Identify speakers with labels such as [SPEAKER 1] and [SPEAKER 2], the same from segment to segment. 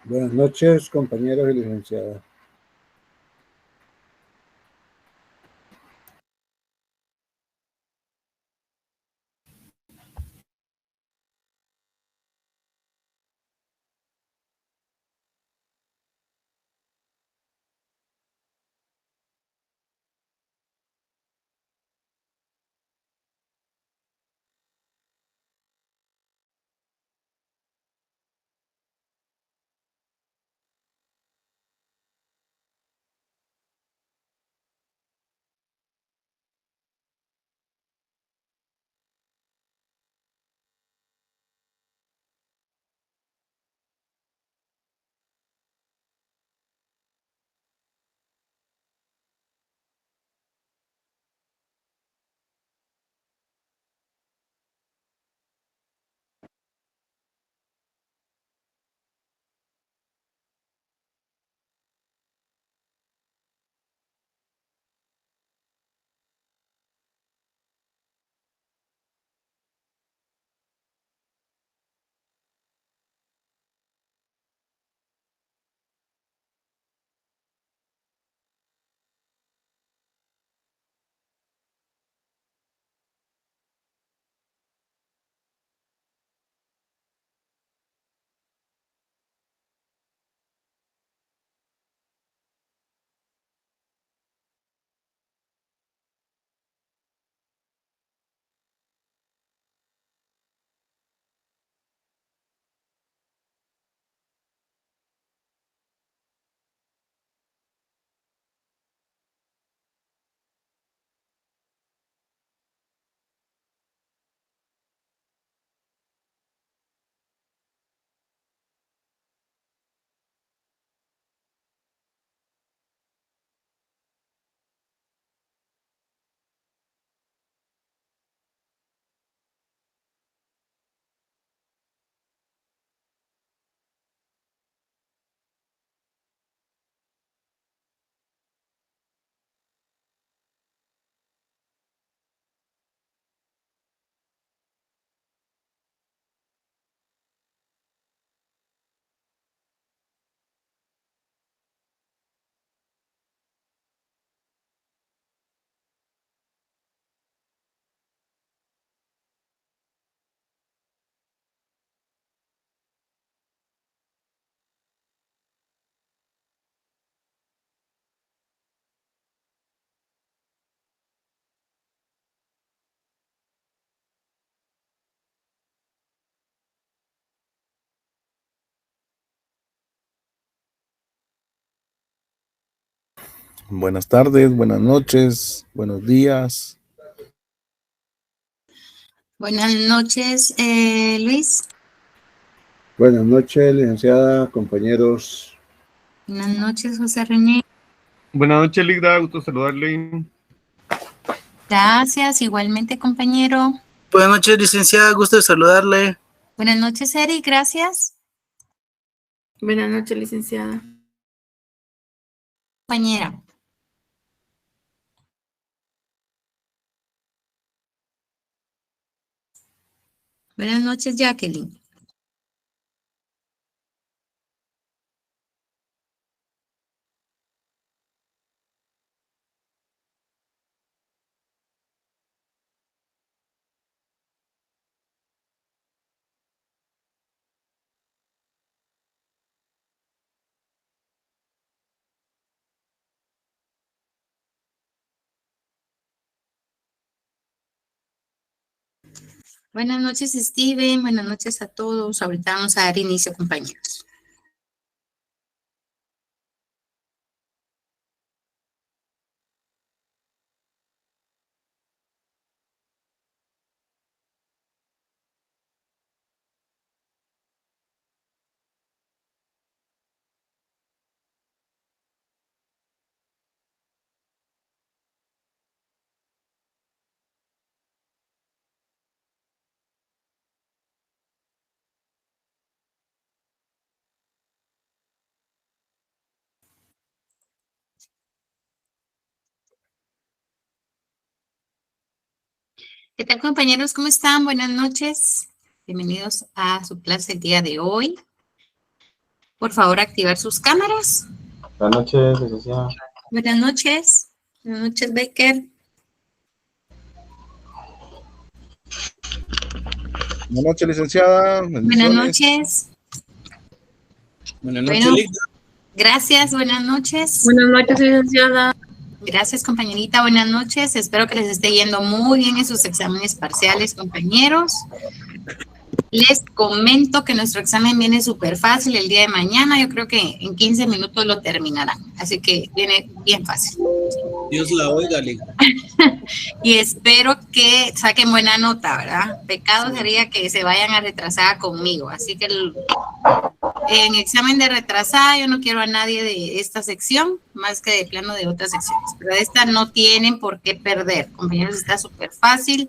[SPEAKER 1] Buenas noches, compañeros y licenciada.
[SPEAKER 2] Buenas tardes, buenas noches, buenos días.
[SPEAKER 3] Buenas noches, Luis.
[SPEAKER 1] Buenas noches, licenciada, compañeros.
[SPEAKER 3] Buenas noches, José René.
[SPEAKER 4] Buenas noches, Ligda, gusto saludarle.
[SPEAKER 3] Gracias, igualmente, compañero.
[SPEAKER 5] Buenas noches, licenciada, gusto de saludarle.
[SPEAKER 3] Buenas noches, Eric, gracias.
[SPEAKER 6] Buenas noches, licenciada.
[SPEAKER 3] Compañera. Buenas noches, Jacqueline. Buenas noches, Steven. Buenas noches a todos. Ahorita vamos a dar inicio, compañeros. ¿Qué tal, compañeros? ¿Cómo están? Buenas noches. Bienvenidos a su clase el día de hoy. Por favor, activar sus cámaras.
[SPEAKER 7] Buenas noches, licenciada.
[SPEAKER 3] Buenas noches. Buenas noches, Becker.
[SPEAKER 2] Buenas noches, licenciada.
[SPEAKER 3] Buenas
[SPEAKER 2] Bendiciones.
[SPEAKER 3] noches.
[SPEAKER 5] Buenas
[SPEAKER 3] Bueno.
[SPEAKER 5] noches, Ligda.
[SPEAKER 3] Gracias, buenas noches.
[SPEAKER 6] Buenas noches, licenciada.
[SPEAKER 3] Gracias, compañerita, buenas noches. Espero que les esté yendo muy bien en sus exámenes parciales, compañeros. Les comento que nuestro examen viene súper fácil el día de mañana. Yo creo que en 15 minutos lo terminarán. Así que viene bien fácil.
[SPEAKER 5] Dios la oiga, Ligda.
[SPEAKER 3] Y espero que saquen buena nota, ¿verdad? Pecado sería que se vayan a retrasada conmigo. Así que en examen de retrasada yo no quiero a nadie de esta sección, más que de plano de otras secciones. Pero de esta no tienen por qué perder. Compañeros, está súper fácil.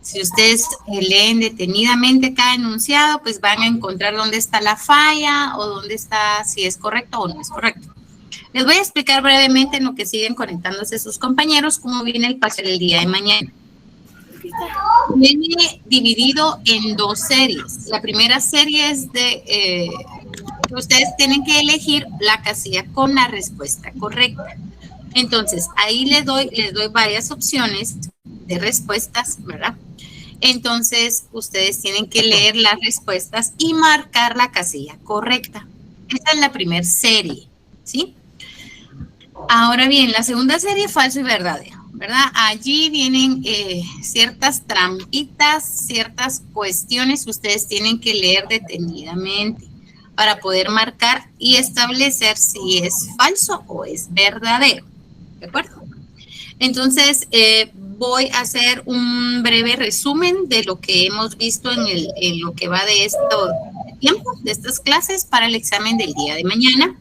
[SPEAKER 3] Si ustedes leen detenidamente cada enunciado, pues van a encontrar dónde está la falla o dónde está, si es correcto o no es correcto. Les voy a explicar brevemente en lo que siguen conectándose sus compañeros cómo viene el parcial el día de mañana. Viene dividido en dos series. La primera serie es de, ustedes tienen que elegir la casilla con la respuesta correcta. Entonces, ahí les doy varias opciones de respuestas, ¿verdad? Entonces, ustedes tienen que leer las respuestas y marcar la casilla correcta. Esta es la primera serie, ¿sí? Ahora bien, la segunda serie, falso y verdadero, ¿verdad? Allí vienen ciertas trampitas, ciertas cuestiones que ustedes tienen que leer detenidamente para poder marcar y establecer si es falso o es verdadero, ¿de acuerdo? Entonces, voy a hacer un breve resumen de lo que hemos visto en lo que va de este tiempo, de estas clases para el examen del día de mañana.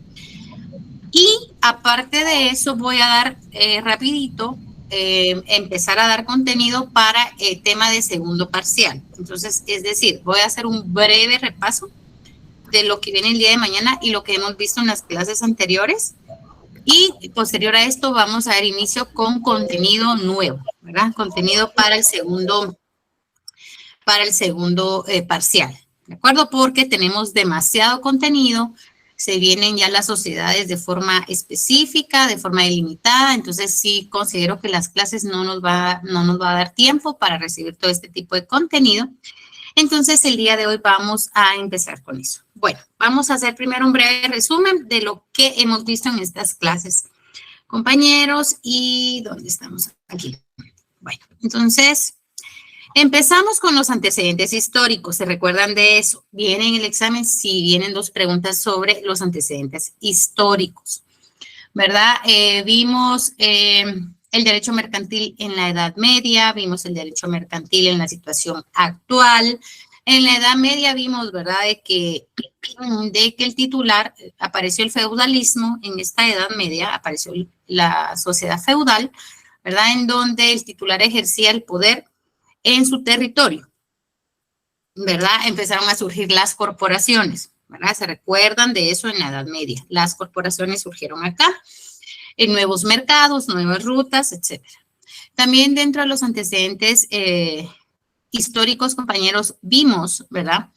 [SPEAKER 3] Y aparte de eso, voy a dar rapidito, empezar a dar contenido para el tema de segundo parcial. Entonces, es decir, voy a hacer un breve repaso de lo que viene el día de mañana y lo que hemos visto en las clases anteriores. Y posterior a esto vamos a dar inicio con contenido nuevo, ¿verdad? Contenido para el segundo parcial, ¿de acuerdo? Porque tenemos demasiado contenido, se vienen ya las sociedades de forma específica, de forma ilimitada, entonces sí considero que las clases no nos va a dar tiempo para recibir todo este tipo de contenido. Entonces, el día de hoy vamos a empezar con eso. Bueno, vamos a hacer primero un breve resumen de lo que hemos visto en estas clases, compañeros. ¿Y dónde estamos? Aquí. Bueno, entonces, empezamos con los antecedentes históricos. ¿Se recuerdan de eso? Viene en el examen, sí, vienen dos preguntas sobre los antecedentes históricos, ¿verdad? Vimos el derecho mercantil en la Edad Media, vimos el derecho mercantil en la situación actual. En la Edad Media vimos, ¿verdad?, de que el titular, apareció el feudalismo. En esta Edad Media apareció la sociedad feudal, ¿verdad?, en donde el titular ejercía el poder en su territorio, ¿verdad? Empezaron a surgir las corporaciones, ¿verdad? ¿Se recuerdan de eso en la Edad Media? Las corporaciones surgieron acá, en nuevos mercados, nuevas rutas, etcétera. También dentro de los antecedentes históricos, compañeros, vimos, ¿verdad?,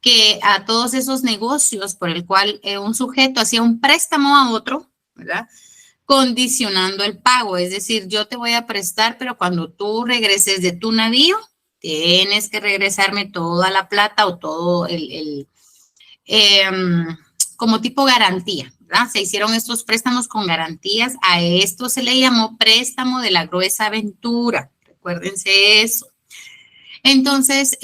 [SPEAKER 3] que a todos esos negocios por el cual un sujeto hacía un préstamo a otro, ¿verdad?, condicionando el pago, es decir, yo te voy a prestar, pero cuando tú regreses de tu navío, tienes que regresarme toda la plata o todo como tipo garantía, ¿verdad? Se hicieron estos préstamos con garantías, a esto se le llamó préstamo de la gruesa aventura, recuérdense eso. Entonces,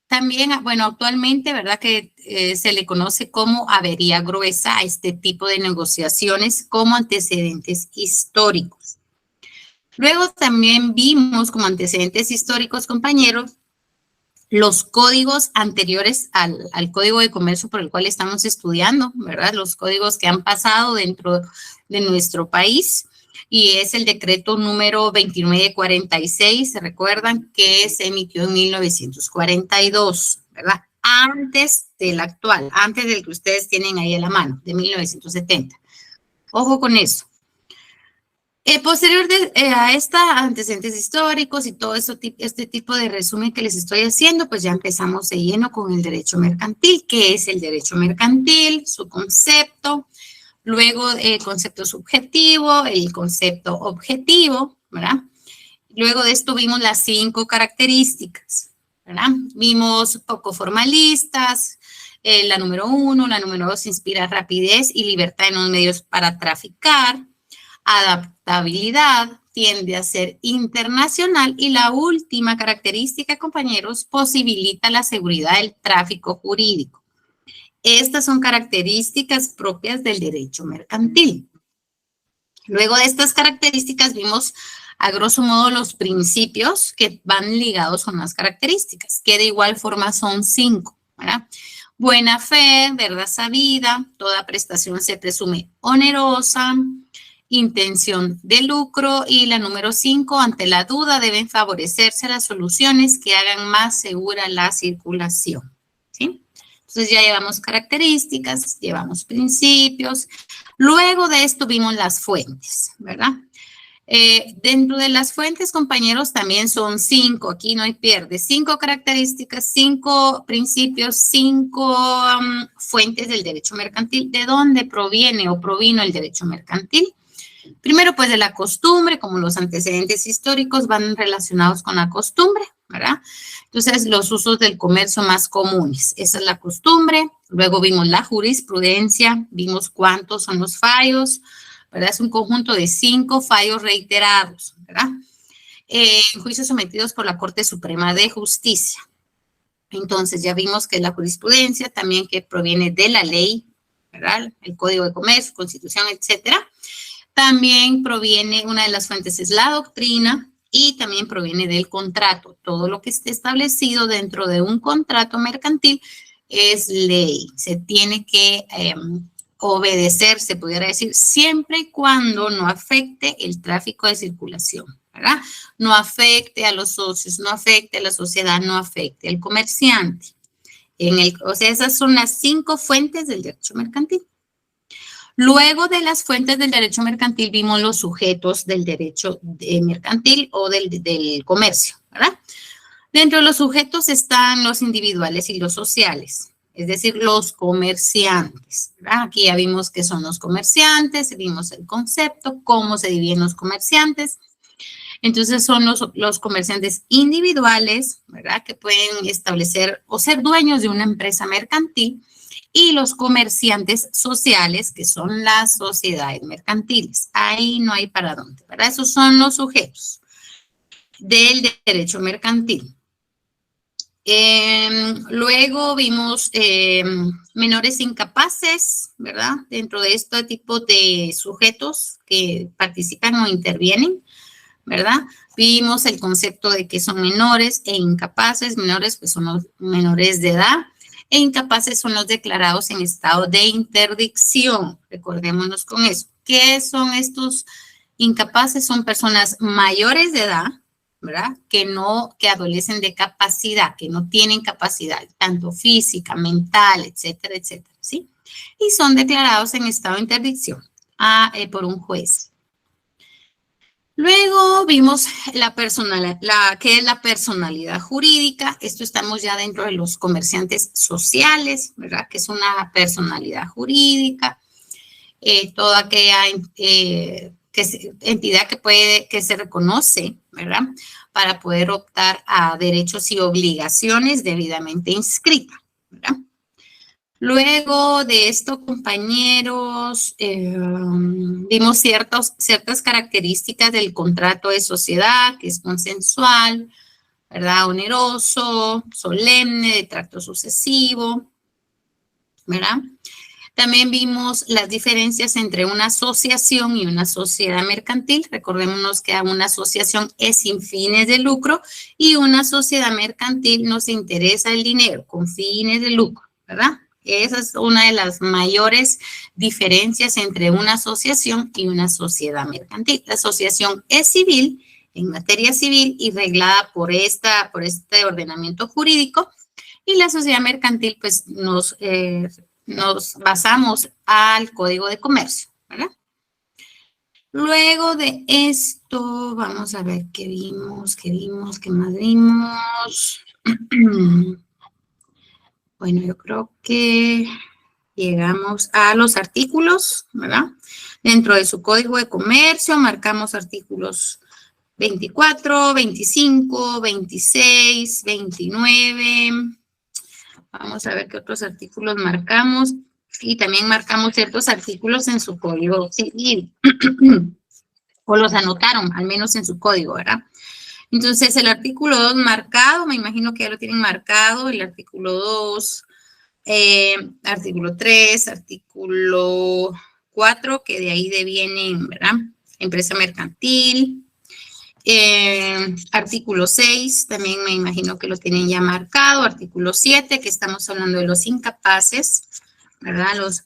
[SPEAKER 3] también, bueno, actualmente, ¿verdad?, que se le conoce como avería gruesa a este tipo de negociaciones como antecedentes históricos. Luego también vimos como antecedentes históricos, compañeros, los códigos anteriores al Código de Comercio por el cual estamos estudiando, ¿verdad? Los códigos que han pasado dentro de nuestro país, y es el decreto número 2946, ¿se recuerdan?, que se emitió en 1942, ¿verdad? Antes del actual, antes del que ustedes tienen ahí a la mano, de 1970. Ojo con eso. Luego, también vimos como antecedentes históricos, compañeros, los códigos anteriores al Código de Comercio por el cual estamos estudiando, ¿verdad? Los códigos que han pasado dentro de nuestro país, y es el decreto número 2946, ¿se recuerdan?, que se emitió en 1942, ¿verdad? Antes del que ustedes tienen ahí a la mano, de 1970. Ojo con eso. Posterior a esta antecedentes históricos y todo este tipo de resumen que les estoy haciendo, pues ya empezamos de lleno con el derecho mercantil. ¿Qué es el derecho mercantil? Su concepto, luego el concepto subjetivo, el concepto objetivo, ¿verdad? Luego de esto vimos las 5 características, ¿verdad? Vimos poco formalistas, la número 1, la número 2, inspira rapidez y libertad en los medios para traficar. Adaptabilidad, tiende a ser internacional y la última característica, compañeros, posibilita la seguridad del tráfico jurídico. Estas son características propias del derecho mercantil. Luego de estas características vimos a grosso modo los principios que van ligados con las características, que de igual forma son 5, ¿verdad? Buena fe, verdad sabida, toda prestación se presume onerosa, intención de lucro y la número 5, ante la duda deben favorecerse las soluciones que hagan más segura la circulación, ¿sí? Entonces ya llevamos características, llevamos principios. Luego de esto vimos las fuentes, ¿verdad? Dentro de las fuentes, compañeros, también son 5, aquí no hay pierde, 5 características, 5 principios, 5 fuentes del derecho mercantil. ¿De dónde proviene o provino el derecho mercantil? Primero, pues de la costumbre, como los antecedentes históricos van relacionados con la costumbre, ¿verdad? Entonces, los usos del comercio más comunes, esa es la costumbre. Luego vimos la jurisprudencia, vimos cuántos son los fallos, ¿verdad? Es un conjunto de 5 fallos reiterados, ¿verdad? Juicios sometidos por la Corte Suprema de Justicia. Entonces, ya vimos que la jurisprudencia también que proviene de la ley, ¿verdad? El Código de Comercio, Constitución, etcétera. También proviene, una de las fuentes es la doctrina y también proviene del contrato. Todo lo que esté establecido dentro de un contrato mercantil es ley. Se tiene que obedecer, se pudiera decir, siempre y cuando no afecte el tráfico de circulación, ¿verdad? No afecte a los socios, no afecte a la sociedad, no afecte al comerciante. O sea, esas son las 5 fuentes del derecho mercantil. Luego de las fuentes del derecho mercantil vimos los sujetos del derecho mercantil o del comercio, ¿verdad? Dentro de los sujetos están los individuales y los sociales, es decir, los comerciantes, ¿verdad? Aquí ya vimos qué son los comerciantes, vimos el concepto, cómo se dividen los comerciantes. Entonces son los comerciantes individuales, ¿verdad? Que pueden establecer o ser dueños de una empresa mercantil. Y los comerciantes sociales, que son las sociedades mercantiles. Ahí no hay para dónde, ¿verdad? Esos son los sujetos del derecho mercantil. Luego vimos menores incapaces, ¿verdad? Dentro de este tipo de sujetos que participan o intervienen, ¿verdad? Vimos el concepto de que son menores e incapaces. Menores, pues son los menores de edad. E incapaces son los declarados en estado de interdicción. Recordémonos con eso. ¿Qué son estos incapaces? Son personas mayores de edad, ¿verdad? Que adolecen de capacidad, que no tienen capacidad, tanto física, mental, etcétera, etcétera, ¿sí? Y son declarados en estado de interdicción por un juez. Luego vimos ¿qué es la personalidad jurídica? Esto estamos ya dentro de los comerciantes sociales, ¿verdad? Que es una personalidad jurídica, toda aquella entidad que se reconoce, ¿verdad? Para poder optar a derechos y obligaciones debidamente inscritas, ¿verdad? Luego de esto, compañeros, vimos ciertas características del contrato de sociedad, que es consensual, ¿verdad? Oneroso, solemne, de tracto sucesivo, ¿verdad? También vimos las diferencias entre una asociación y una sociedad mercantil. Recordémonos que una asociación es sin fines de lucro y una sociedad mercantil nos interesa el dinero con fines de lucro, ¿verdad? Esa es una de las mayores diferencias entre una asociación y una sociedad mercantil. La asociación es civil, en materia civil y reglada por este ordenamiento jurídico, y la sociedad mercantil, pues, nos basamos al Código de Comercio, ¿verdad? Luego de esto, vamos a ver qué vimos, qué más vimos. Bueno, yo creo que llegamos a los artículos, ¿verdad? Dentro de su código de comercio marcamos artículos 24, 25, 26, 29. Vamos a ver qué otros artículos marcamos. Y también marcamos ciertos artículos en su código civil. O los anotaron, al menos en su código, ¿verdad? Entonces, el artículo 2 marcado, me imagino que ya lo tienen marcado, el artículo 2, artículo 3, artículo 4, que de ahí devienen, ¿verdad? Empresa mercantil. Artículo 6, también me imagino que lo tienen ya marcado. Artículo 7, que estamos hablando de los incapaces, ¿verdad? Los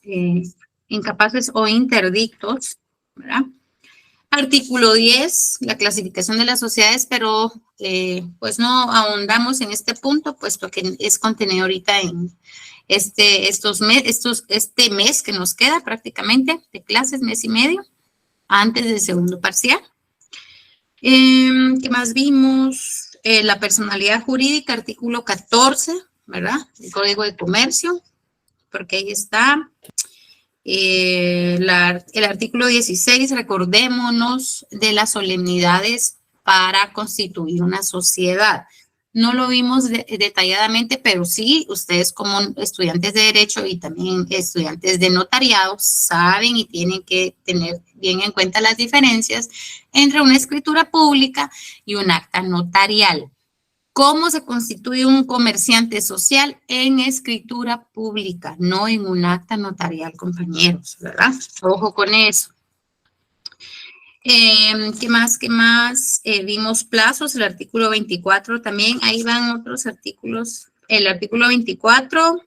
[SPEAKER 3] incapaces o interdictos, ¿verdad? Artículo 10, la clasificación de las sociedades, pero pues no ahondamos en este punto, puesto que es contenido ahorita en este mes que nos queda prácticamente de clases, mes y medio, antes del segundo parcial. ¿Qué más vimos? La personalidad jurídica, artículo 14, ¿verdad? El Código de Comercio, porque ahí está. El artículo 16, recordémonos de las solemnidades para constituir una sociedad. No lo vimos detalladamente, pero sí, ustedes como estudiantes de Derecho y también estudiantes de Notariado saben y tienen que tener bien en cuenta las diferencias entre una escritura pública y un acta notarial. ¿Cómo se constituye un comerciante social? En escritura pública, no en un acta notarial, compañeros, ¿verdad? Ojo con eso. ¿Qué más? Vimos plazos, el artículo 24 también, ahí van otros artículos. El artículo 24,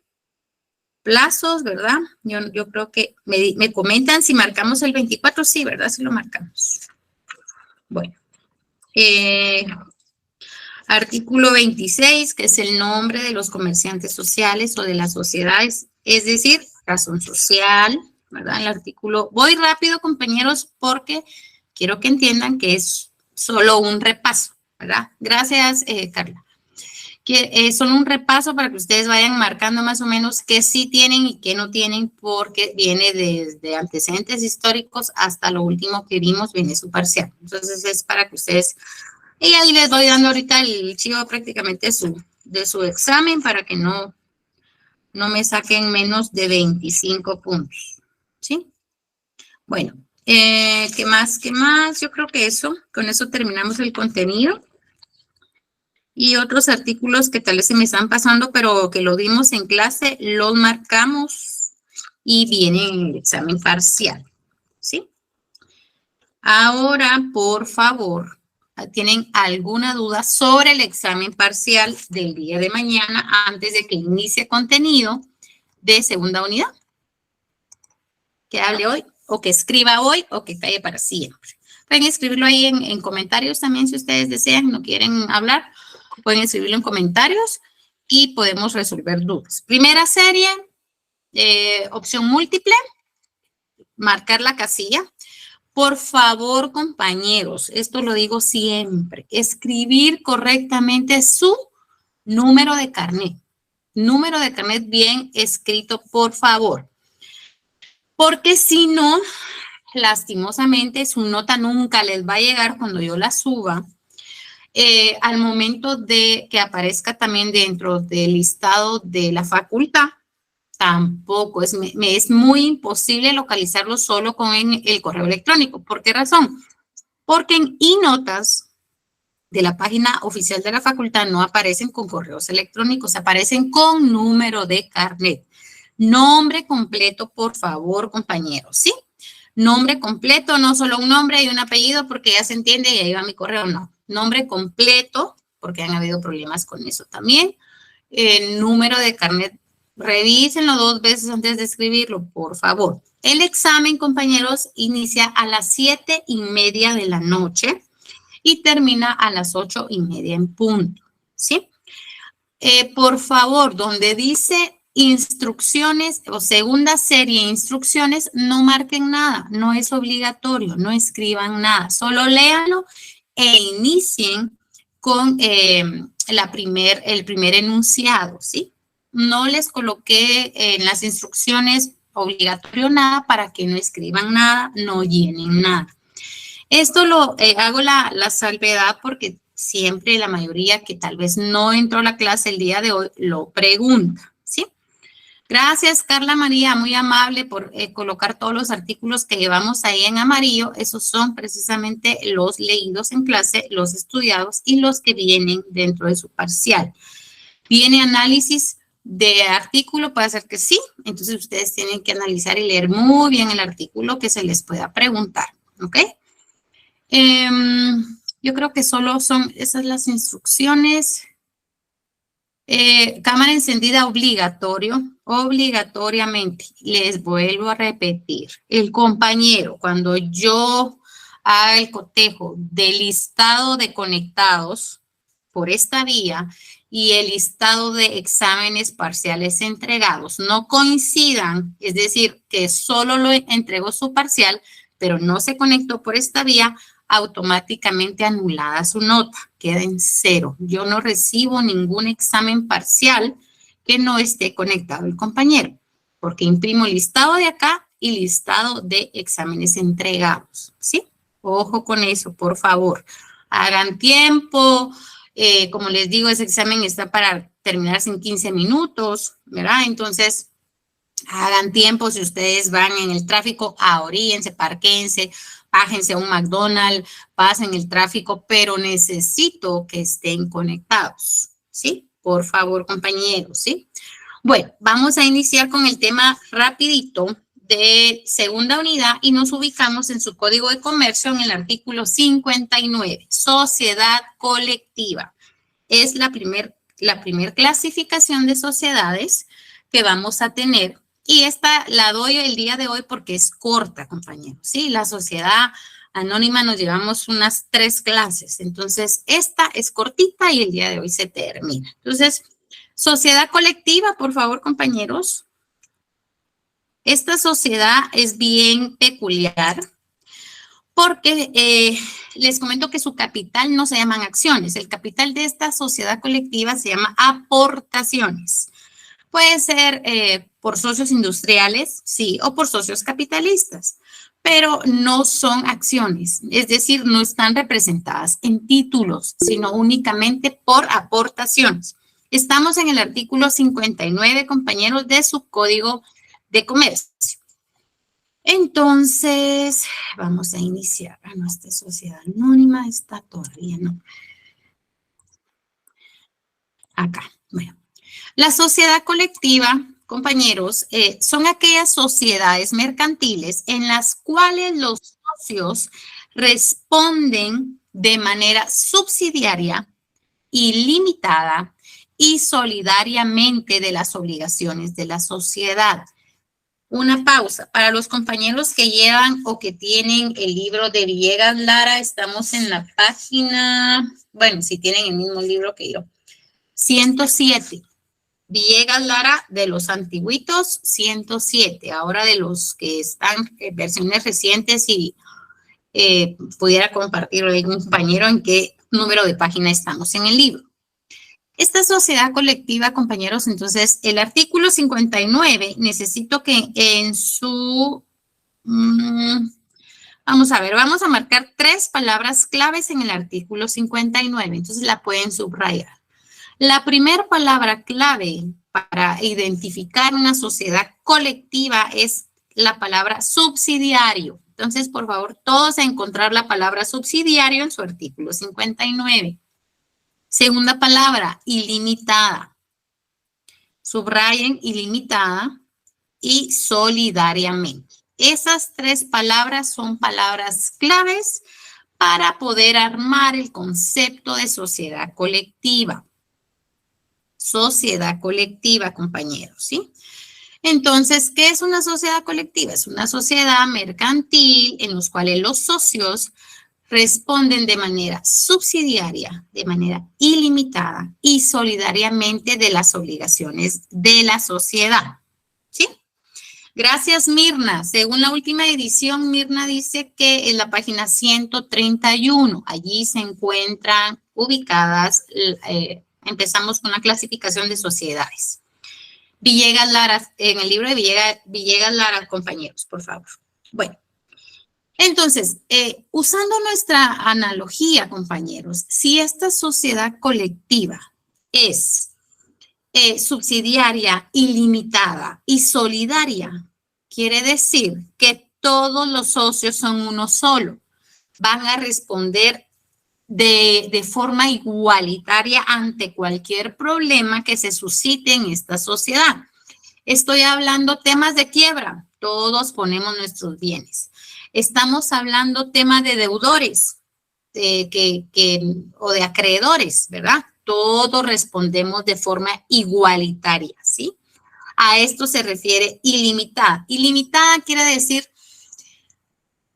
[SPEAKER 3] plazos, ¿verdad? Yo creo que me comentan si marcamos el 24, sí, ¿verdad? Sí lo marcamos. Bueno. Artículo 26, que es el nombre de los comerciantes sociales o de las sociedades, es decir, razón social, ¿verdad? El artículo, voy rápido, compañeros, porque quiero que entiendan que es solo un repaso, ¿verdad? Gracias, Carla. Que es solo un repaso para que ustedes vayan marcando más o menos qué sí tienen y qué no tienen, porque viene desde antecedentes históricos hasta lo último que vimos, viene su parcial. Entonces, es para que ustedes... Y ahí les voy dando ahorita el chivo prácticamente de su examen para que no me saquen menos de 25 puntos, ¿sí? Bueno, ¿qué más? Yo creo que con eso terminamos el contenido. Y otros artículos que tal vez se me están pasando, pero que lo dimos en clase, los marcamos y vienen en el examen parcial, ¿sí? Ahora, por favor, ¿tienen alguna duda sobre el examen parcial del día de mañana antes de que inicie contenido de segunda unidad? Que hable hoy, o que escriba hoy, o que calle para siempre. Pueden escribirlo ahí en comentarios también si ustedes desean, no quieren hablar, pueden escribirlo en comentarios y podemos resolver dudas. Primera serie, opción múltiple, marcar la casilla. Por favor, compañeros, esto lo digo siempre, escribir correctamente su número de carnet. Número de carnet bien escrito, por favor. Porque si no, lastimosamente, su nota nunca les va a llegar cuando yo la suba. Al momento de que aparezca también dentro del listado de la facultad, tampoco, me es muy imposible localizarlo solo con el correo electrónico. ¿Por qué razón? Porque en iNotas de la página oficial de la facultad no aparecen con correos electrónicos, aparecen con número de carnet. Nombre completo, por favor, compañeros, ¿sí? Nombre completo, no solo un nombre y un apellido, porque ya se entiende y ahí va mi correo, no. Nombre completo, porque han habido problemas con eso también. El número de carnet, revísenlo 2 veces antes de escribirlo, por favor. El examen, compañeros, inicia a las 7:30 de la noche y termina a las 8:30 en punto, ¿sí? Por favor, donde dice instrucciones o segunda serie de instrucciones, no marquen nada, no es obligatorio, no escriban nada, solo léanlo e inicien con el primer enunciado, ¿sí? No les coloqué en las instrucciones obligatorio nada para que no escriban nada, no llenen nada. Esto lo hago la salvedad porque siempre la mayoría que tal vez no entró a la clase el día de hoy lo pregunta, ¿sí? Gracias, Carla María, muy amable por colocar todos los artículos que llevamos ahí en amarillo. Esos son precisamente los leídos en clase, los estudiados y los que vienen dentro de su parcial. ¿Viene análisis de artículo? Puede ser que sí. Entonces, ustedes tienen que analizar y leer muy bien el artículo que se les pueda preguntar, ¿ok? Yo creo que solo son esas las instrucciones. Cámara encendida obligatorio, obligatoriamente. Les vuelvo a repetir. El compañero, cuando yo haga el cotejo del listado de conectados por esta vía y el listado de exámenes parciales entregados no coincidan, es decir, que solo lo entregó su parcial, pero no se conectó por esta vía, automáticamente anulada su nota, queda en 0. Yo no recibo ningún examen parcial que no esté conectado el compañero, porque imprimo listado de acá y listado de exámenes entregados, ¿sí? Ojo con eso, por favor. Hagan tiempo. Como les digo, ese examen está para terminarse en 15 minutos, ¿verdad? Entonces, hagan tiempo. Si ustedes van en el tráfico, ahoríense, parquéense, bájense a un McDonald's, pasen el tráfico, pero necesito que estén conectados, ¿sí? Por favor, compañeros, ¿sí? Bueno, vamos a iniciar con el tema rapidito de segunda unidad y nos ubicamos en su código de comercio en el artículo 59, sociedad colectiva. Es la primer clasificación de sociedades que vamos a tener. Y esta la doy el día de hoy porque es corta, compañeros, ¿sí? La sociedad anónima nos llevamos unas 3 clases. Entonces, esta es cortita y el día de hoy se termina. Entonces, sociedad colectiva, por favor, compañeros. Esta sociedad es bien peculiar porque les comento que su capital no se llaman acciones. El capital de esta sociedad colectiva se llama aportaciones. Puede ser por socios industriales, sí, o por socios capitalistas, pero no son acciones, es decir, no están representadas en títulos, sino únicamente por aportaciones. Estamos en el artículo 59, compañeros, de su código de comercio. Entonces, vamos a iniciar a nuestra sociedad anónima. Está todavía, ¿no? Acá, bueno. La sociedad colectiva, compañeros, son aquellas sociedades mercantiles en las cuales los socios responden de manera subsidiaria, ilimitada y solidariamente de las obligaciones de la sociedad. Una pausa. Para los compañeros que llevan o que tienen el libro de Villegas Lara, estamos en la página, bueno, si tienen el mismo libro que yo, 107. Villegas Lara de los antiguitos, 107. Ahora de los que están en versiones recientes y pudiera compartirlo con un compañero en qué número de página estamos en el libro. Esta sociedad colectiva, compañeros, entonces el artículo 59, necesito que en su... vamos a ver, vamos a marcar 3 palabras claves en el artículo 59, entonces la pueden subrayar. La primera palabra clave para identificar una sociedad colectiva es la palabra subsidiario. Entonces, por favor, todos a encontrar la palabra subsidiario en su artículo 59. Segunda palabra, ilimitada. Subrayen ilimitada y solidariamente. Esas 3 palabras son palabras claves para poder armar el concepto de sociedad colectiva. Sociedad colectiva, compañeros, ¿sí? Entonces, ¿qué es una sociedad colectiva? Es una sociedad mercantil en los cuales los socios responden de manera subsidiaria, de manera ilimitada y solidariamente de las obligaciones de la sociedad. ¿Sí? Gracias, Mirna. Según la última edición, Mirna dice que en la página 131, allí se encuentran ubicadas, empezamos con la clasificación de sociedades. Villegas Lara, en el libro de Villegas Lara, compañeros, por favor. Bueno, entonces, usando nuestra analogía, compañeros, si esta sociedad colectiva es subsidiaria, ilimitada y solidaria, quiere decir que todos los socios son uno solo. Van a responder de forma igualitaria ante cualquier problema que se suscite en esta sociedad. Estoy hablando temas de quiebra, todos ponemos nuestros bienes. Estamos hablando temas de deudores o de acreedores, ¿verdad? Todos respondemos de forma igualitaria, ¿sí? A esto se refiere ilimitada. Ilimitada quiere decir,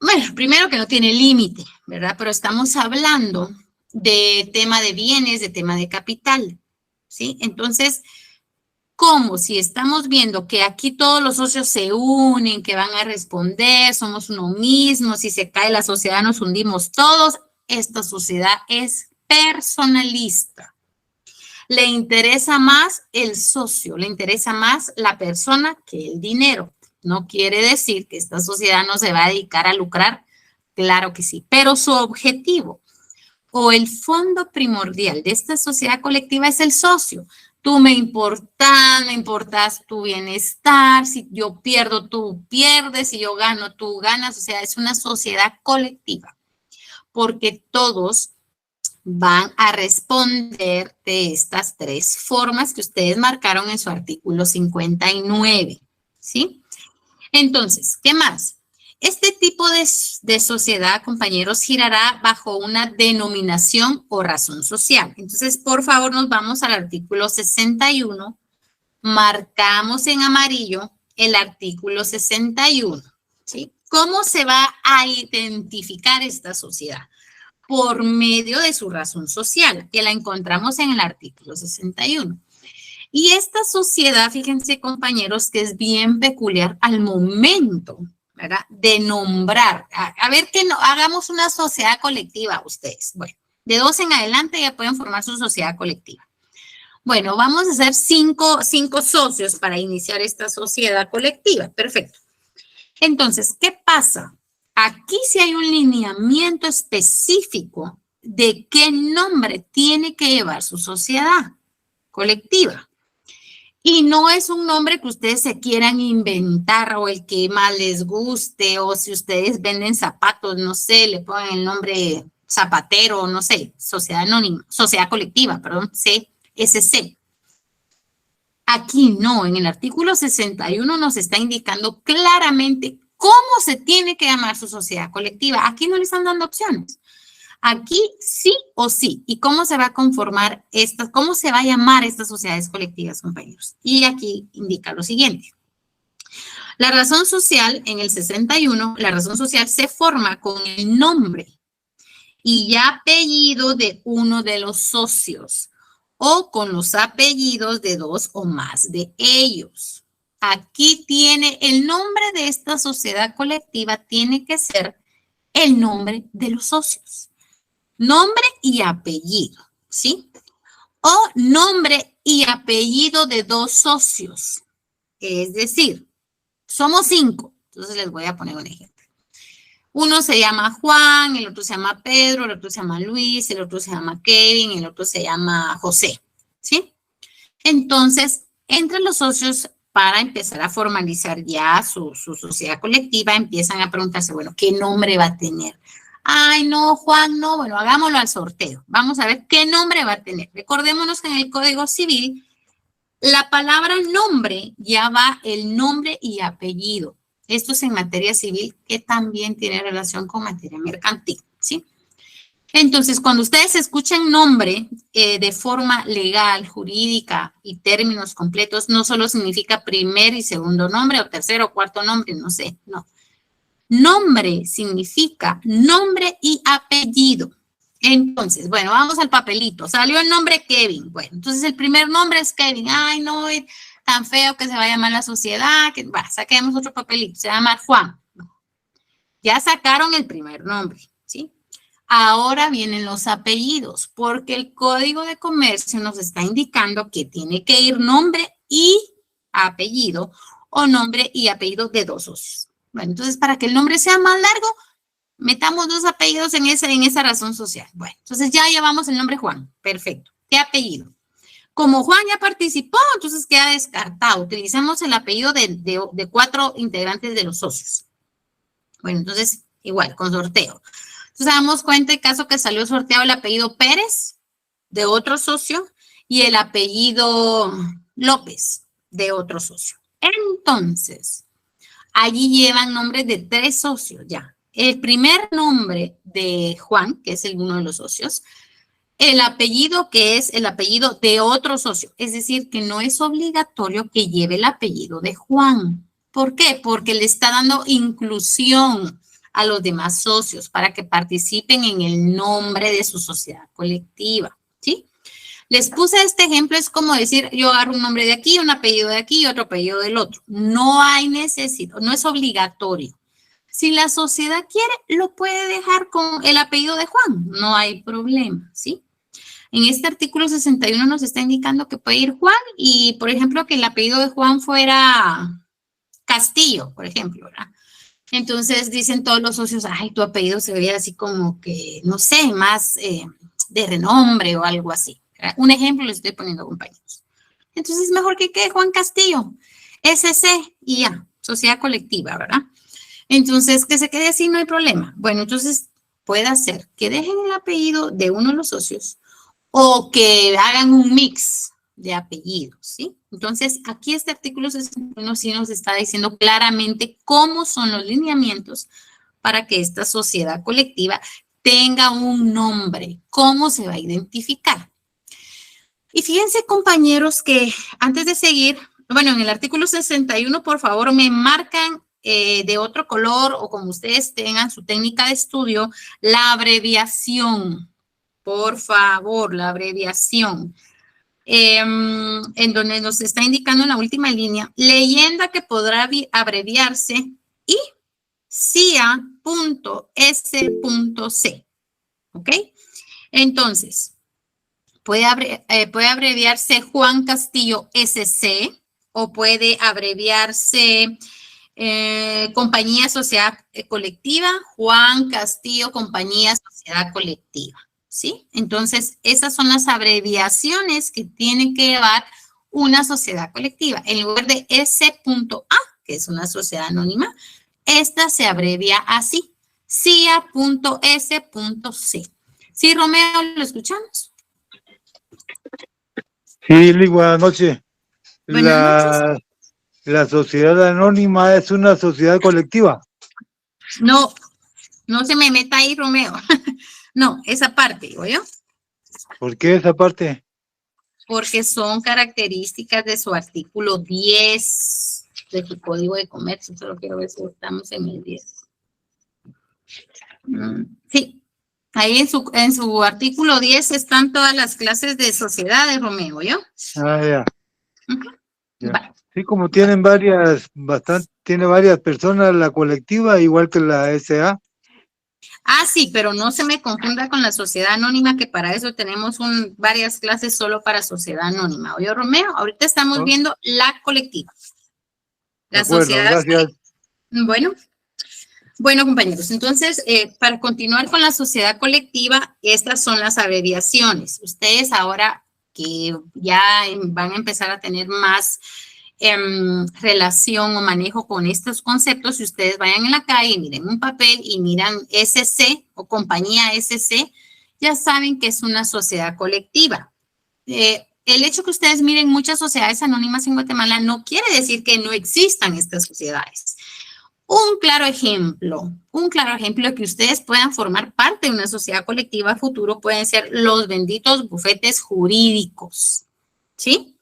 [SPEAKER 3] bueno, primero que no tiene límite, ¿verdad? Pero estamos hablando de tema de bienes, de tema de capital, ¿sí? Entonces, como si estamos viendo que aquí todos los socios se unen, que van a responder, somos uno mismo, si se cae la sociedad nos hundimos todos, esta sociedad es personalista. Le interesa más el socio, le interesa más la persona que el dinero. No quiere decir que esta sociedad no se va a dedicar a lucrar, claro que sí, pero su objetivo o el fondo primordial de esta sociedad colectiva es el socio. Tú me importas tu bienestar, si yo pierdo, tú pierdes, si yo gano, tú ganas, o sea, es una sociedad colectiva, porque todos van a responder de estas tres formas que ustedes marcaron en su artículo 59, ¿sí? Entonces, ¿qué más? Este tipo de sociedad, compañeros, girará bajo una denominación o razón social. Entonces, por favor, nos vamos al artículo 61. Marcamos en amarillo el artículo 61, ¿sí? ¿Cómo se va a identificar esta sociedad? Por medio de su razón social, que la encontramos en el artículo 61. Y esta sociedad, fíjense, compañeros, que es bien peculiar al momento, ¿verdad?, de nombrar. A ver que no, hagamos una sociedad colectiva ustedes. Bueno, de 2 en adelante ya pueden formar su sociedad colectiva. Bueno, vamos a hacer cinco socios para iniciar esta sociedad colectiva. Perfecto. Entonces, ¿qué pasa? Aquí sí hay un lineamiento específico de qué nombre tiene que llevar su sociedad colectiva. Y no es un nombre que ustedes se quieran inventar o el que más les guste, o si ustedes venden zapatos, no sé, le ponen el nombre zapatero, no sé, sociedad anónima, sociedad colectiva, perdón, CSC. Aquí no, en el artículo 61 nos está indicando claramente cómo se tiene que llamar su sociedad colectiva. Aquí no le están dando opciones. Aquí sí o sí. ¿Y cómo se va a conformar cómo se va a llamar estas sociedades colectivas, compañeros? Y aquí indica lo siguiente. La razón social, en el 61, la razón social se forma con el nombre y apellido de uno de los socios o con los apellidos de 2 o más de ellos. Aquí tiene el nombre de esta sociedad colectiva, tiene que ser el nombre de los socios. Nombre y apellido, ¿sí? O nombre y apellido de 2 socios. Es decir, somos 5. Entonces les voy a poner un ejemplo. Uno se llama Juan, el otro se llama Pedro, el otro se llama Luis, el otro se llama Kevin, el otro se llama José, ¿sí? Entonces, entre los socios, para empezar a formalizar ya su sociedad colectiva, empiezan a preguntarse, bueno, ¿qué nombre va a tener? Ay, no, Juan, no, bueno, hagámoslo al sorteo. Vamos a ver qué nombre va a tener. Recordémonos que en el Código Civil, la palabra nombre ya va el nombre y apellido. Esto es en materia civil, que también tiene relación con materia mercantil, ¿sí? Entonces, cuando ustedes escuchan nombre de forma legal, jurídica y términos completos, no solo significa primer y segundo nombre o tercero o cuarto nombre, no sé, no. Nombre significa nombre y apellido. Entonces, bueno, vamos al papelito. Salió el nombre Kevin. Bueno, entonces el primer nombre es Kevin. Ay, no, es tan feo que se va a llamar la sociedad. Que, va, saquemos otro papelito. Se llama Juan. Ya sacaron el primer nombre, ¿sí? Ahora vienen los apellidos, porque el Código de Comercio nos está indicando que tiene que ir nombre y apellido o nombre y apellido de dos socios. Bueno, entonces para que el nombre sea más largo, metamos dos apellidos en esa razón social. Bueno, entonces ya llevamos el nombre Juan. Perfecto. ¿Qué apellido? Como Juan ya participó, entonces queda descartado. Utilizamos el apellido de 4 integrantes de los socios. Bueno, entonces igual, con sorteo. Entonces damos cuenta el caso que salió sorteado el apellido Pérez de otro socio y el apellido López de otro socio. Entonces, allí llevan nombres de 3 socios ya. El primer nombre de Juan, que es uno de los socios, el apellido que es el apellido de otro socio. Es decir, que no es obligatorio que lleve el apellido de Juan. ¿Por qué? Porque le está dando inclusión a los demás socios para que participen en el nombre de su sociedad colectiva, ¿sí? Les puse este ejemplo, es como decir, yo agarro un nombre de aquí, un apellido de aquí y otro apellido del otro. No hay necesidad, no es obligatorio. Si la sociedad quiere, lo puede dejar con el apellido de Juan, no hay problema, ¿sí? En este artículo 61 nos está indicando que puede ir Juan y, por ejemplo, que el apellido de Juan fuera Castillo, por ejemplo, ¿verdad? Entonces dicen todos los socios, ay, tu apellido se veía así como que, no sé, más de renombre o algo así, ¿verdad? Un ejemplo les estoy poniendo, compañeros. Entonces es mejor que quede Juan Castillo, SC y ya, sociedad colectiva, ¿verdad? Entonces que se quede así, no hay problema. Bueno, entonces puede ser que dejen el apellido de uno de los socios o que hagan un mix de apellidos, ¿sí? Entonces, aquí este artículo 61 sí nos está diciendo claramente cómo son los lineamientos para que esta sociedad colectiva tenga un nombre, cómo se va a identificar. Y fíjense, compañeros, que antes de seguir, bueno, en el artículo 61, por favor, me marcan de otro color o como ustedes tengan su técnica de estudio, la abreviación. Por favor, la abreviación. En donde nos está indicando en la última línea, leyenda que podrá abreviarse y CIA.S.C. ¿Ok? Entonces, puede abreviarse Juan Castillo SC o puede abreviarse Compañía Sociedad Colectiva, Juan Castillo Compañía Sociedad Colectiva. ¿Sí? Entonces, esas son las abreviaciones que tiene que llevar una sociedad colectiva. En lugar de S.A, que es una sociedad anónima, esta se abrevia así, CIA.S.C. ¿Sí, Romeo, lo escuchamos?
[SPEAKER 8] Sí, Lili, buenas noches.
[SPEAKER 3] Buenas noches.
[SPEAKER 8] La sociedad anónima es una sociedad colectiva.
[SPEAKER 3] No, no se me meta ahí, Romeo. No, esa parte, digo yo.
[SPEAKER 8] ¿Por qué esa parte?
[SPEAKER 3] Porque son características de su artículo 10 de su Código de Comercio. Solo quiero ver si estamos en el 10. Sí, ahí en su artículo 10 están todas las clases de sociedades, Romeo, ¿yo?
[SPEAKER 8] Ah, ya.
[SPEAKER 3] Ya.
[SPEAKER 8] Vale. Sí, como tienen tiene varias personas la colectiva, igual que la SA.
[SPEAKER 3] Ah, sí, pero no se me confunda con la sociedad anónima, que para eso tenemos varias clases solo para sociedad anónima. ¿Oye, Romeo? Ahorita estamos viendo la colectiva. La sociedad.
[SPEAKER 8] Gracias.
[SPEAKER 3] Bueno, compañeros, entonces, para continuar con la sociedad colectiva, estas son las abreviaciones. Ustedes ahora que ya van a empezar a tener más relación o manejo con estos conceptos, si ustedes vayan en la calle y miren un papel y miran SC o compañía SC, ya saben que es una sociedad colectiva. El hecho que ustedes miren muchas sociedades anónimas en Guatemala no quiere decir que no existan estas sociedades. Un claro ejemplo de que ustedes puedan formar parte de una sociedad colectiva a futuro pueden ser los benditos bufetes jurídicos, ¿sí?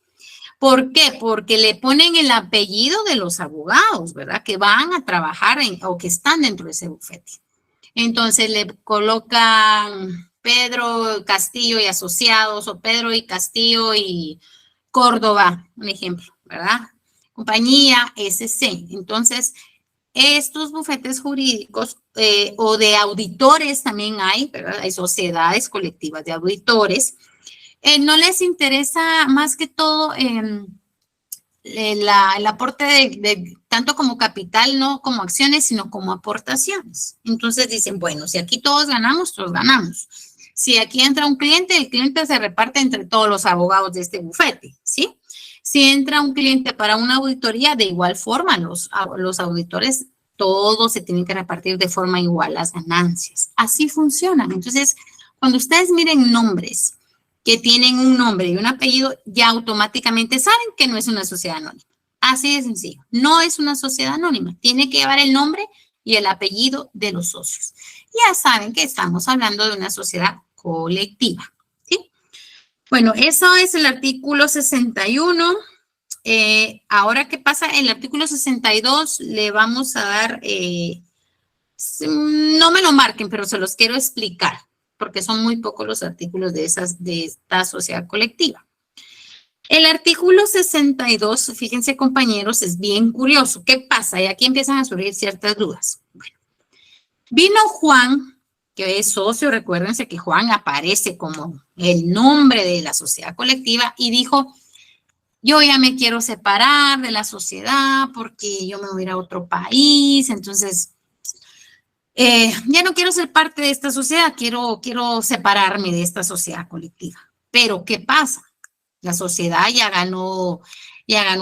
[SPEAKER 3] ¿Por qué? Porque le ponen el apellido de los abogados, ¿verdad? Que van a trabajar o que están dentro de ese bufete. Entonces le colocan Pedro Castillo y Asociados o Pedro y Castillo y Córdoba, un ejemplo, ¿verdad? Compañía SC. Entonces, estos bufetes jurídicos o de auditores también hay, ¿verdad? Hay sociedades colectivas de auditores. No les interesa más que todo el aporte de tanto como capital, no como acciones, sino como aportaciones. Entonces dicen, bueno, si aquí todos ganamos, todos ganamos. Si aquí entra un cliente, el cliente se reparte entre todos los abogados de este bufete, ¿sí? Si entra un cliente para una auditoría, de igual forma, los auditores, todos se tienen que repartir de forma igual las ganancias. Así funcionan. Entonces, cuando ustedes miren nombres que tienen un nombre y un apellido, ya automáticamente saben que no es una sociedad anónima. Así de sencillo. No es una sociedad anónima. Tiene que llevar el nombre y el apellido de los socios. Ya saben que estamos hablando de una sociedad colectiva. ¿Sí? Bueno, eso es el artículo 61. Ahora, ¿qué pasa? El artículo 62 le vamos a dar, no me lo marquen, pero se los quiero explicar, porque son muy pocos los artículos de esta sociedad colectiva. El artículo 62, fíjense compañeros, es bien curioso. ¿Qué pasa? Y aquí empiezan a surgir ciertas dudas. Bueno, vino Juan, que es socio, recuérdense que Juan aparece como el nombre de la sociedad colectiva y dijo, yo ya me quiero separar de la sociedad porque yo me voy a ir a otro país, entonces ya no quiero ser parte de esta sociedad, quiero separarme de esta sociedad colectiva. Pero ¿qué pasa? La sociedad ya ganó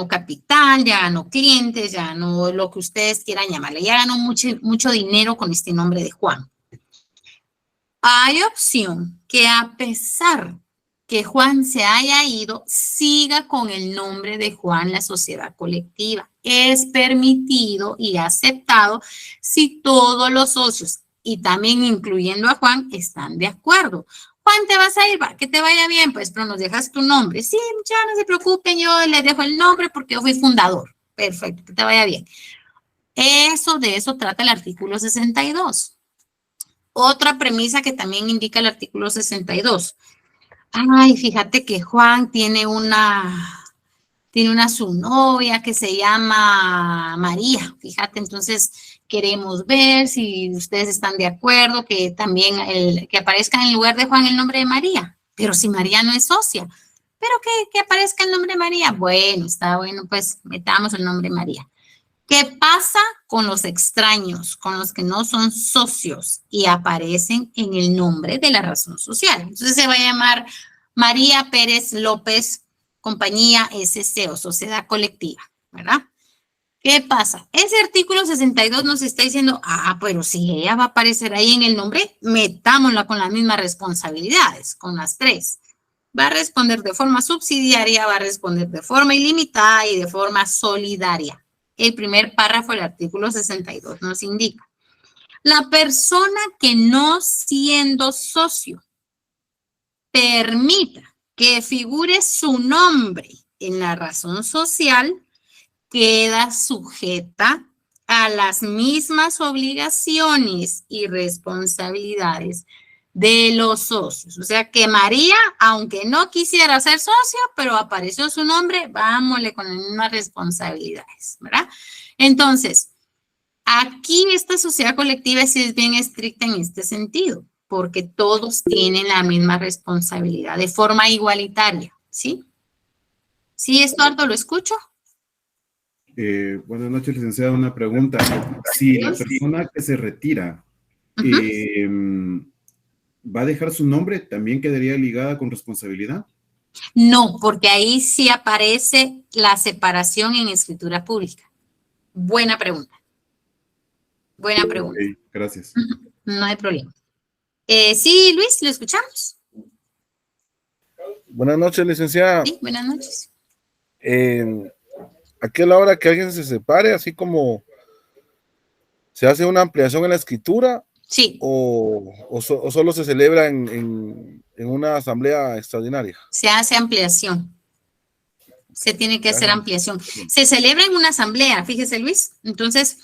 [SPEAKER 3] capital, ya ganó clientes, ya ganó lo que ustedes quieran llamarle, ya ganó mucho dinero con este nombre de Juan. Hay opción que a pesar que Juan se haya ido, siga con el nombre de Juan la sociedad colectiva. Es permitido y aceptado si todos los socios, y también incluyendo a Juan, están de acuerdo. Juan, ¿te vas a ir? Va, que te vaya bien, pues, pero nos dejas tu nombre. Sí, ya no se preocupen, yo les dejo el nombre porque yo fui fundador. Perfecto, que te vaya bien. De eso trata el artículo 62. Otra premisa que también indica el artículo 62. Ay, fíjate que Juan tiene una su novia que se llama María, fíjate, entonces queremos ver si ustedes están de acuerdo que también que aparezca en lugar de Juan el nombre de María, pero si María no es socia, pero que aparezca el nombre de María, bueno, está bueno, pues metamos el nombre de María. ¿Qué pasa con los extraños, con los que no son socios y aparecen en el nombre de la razón social? Entonces se va a llamar María Pérez López, compañía SC o sociedad colectiva, ¿verdad? ¿Qué pasa? Ese artículo 62 nos está diciendo, pero si ella va a aparecer ahí en el nombre, metámosla con las mismas responsabilidades, con las tres. Va a responder de forma subsidiaria, va a responder de forma ilimitada y de forma solidaria. El primer párrafo del artículo 62 nos indica. La persona que no siendo socio permita que figure su nombre en la razón social queda sujeta a las mismas obligaciones y responsabilidades de los socios. O sea que María, aunque no quisiera ser socia, pero apareció su nombre, vámonos con las mismas responsabilidades, ¿verdad? Entonces, aquí esta sociedad colectiva sí es bien estricta en este sentido, porque todos tienen la misma responsabilidad de forma igualitaria, ¿sí? ¿Sí, Estuardo, lo escucho?
[SPEAKER 9] Buenas noches, licenciada. Una pregunta. Si la persona que se retira va a dejar su nombre, ¿también quedaría ligada con responsabilidad?
[SPEAKER 3] No, porque ahí sí aparece la separación en escritura pública. Buena pregunta. Buena pregunta.
[SPEAKER 9] Okay, gracias.
[SPEAKER 3] No hay problema. Sí, Luis, ¿lo escuchamos?
[SPEAKER 2] Buenas noches, licenciada.
[SPEAKER 3] Sí, buenas noches.
[SPEAKER 2] Aquí a la hora que alguien se separe, así como se hace una ampliación en la escritura,
[SPEAKER 3] sí.
[SPEAKER 2] o solo se celebra en una asamblea extraordinaria.
[SPEAKER 3] Se hace ampliación. se tiene que hacer
[SPEAKER 2] Ajá.
[SPEAKER 3] ampliación. Se celebra en una asamblea, fíjese Luis. Entonces,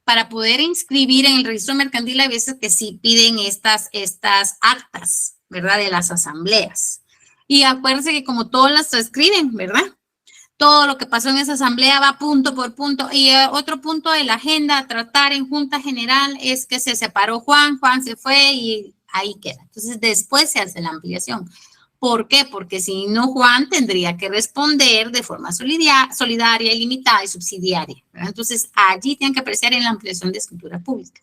[SPEAKER 3] para poder inscribir en el registro mercantil, hay veces que sí piden estas actas, ¿verdad? De las asambleas. Y acuérdense que como todas las transcriben, ¿verdad? Todo lo que pasó en esa asamblea va punto por punto. Y otro punto de la agenda a tratar en Junta General es que se separó Juan se fue y ahí queda. Entonces, después se hace la ampliación. ¿Por qué? Porque si no, Juan tendría que responder de forma solidaria, ilimitada y subsidiaria, ¿verdad? Entonces, allí tienen que apreciar en la ampliación de escritura pública,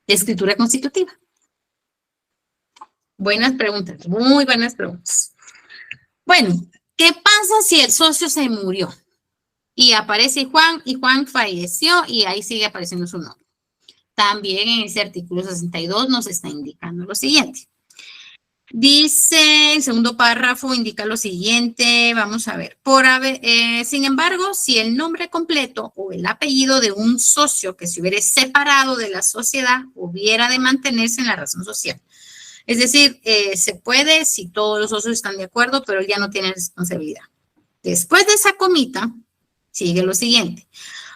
[SPEAKER 3] de escritura constitutiva. Buenas preguntas, muy buenas preguntas. Bueno, ¿qué pasa si el socio se murió? Y aparece Juan y Juan falleció y ahí sigue apareciendo su nombre. También en ese artículo 62 nos está indicando lo siguiente. Dice, el segundo párrafo indica lo siguiente, vamos a ver. Sin embargo, si el nombre completo o el apellido de un socio que se hubiera separado de la sociedad hubiera de mantenerse en la razón social. Es decir, se puede si todos los socios están de acuerdo, pero él ya no tiene responsabilidad. Después de esa comita, sigue lo siguiente.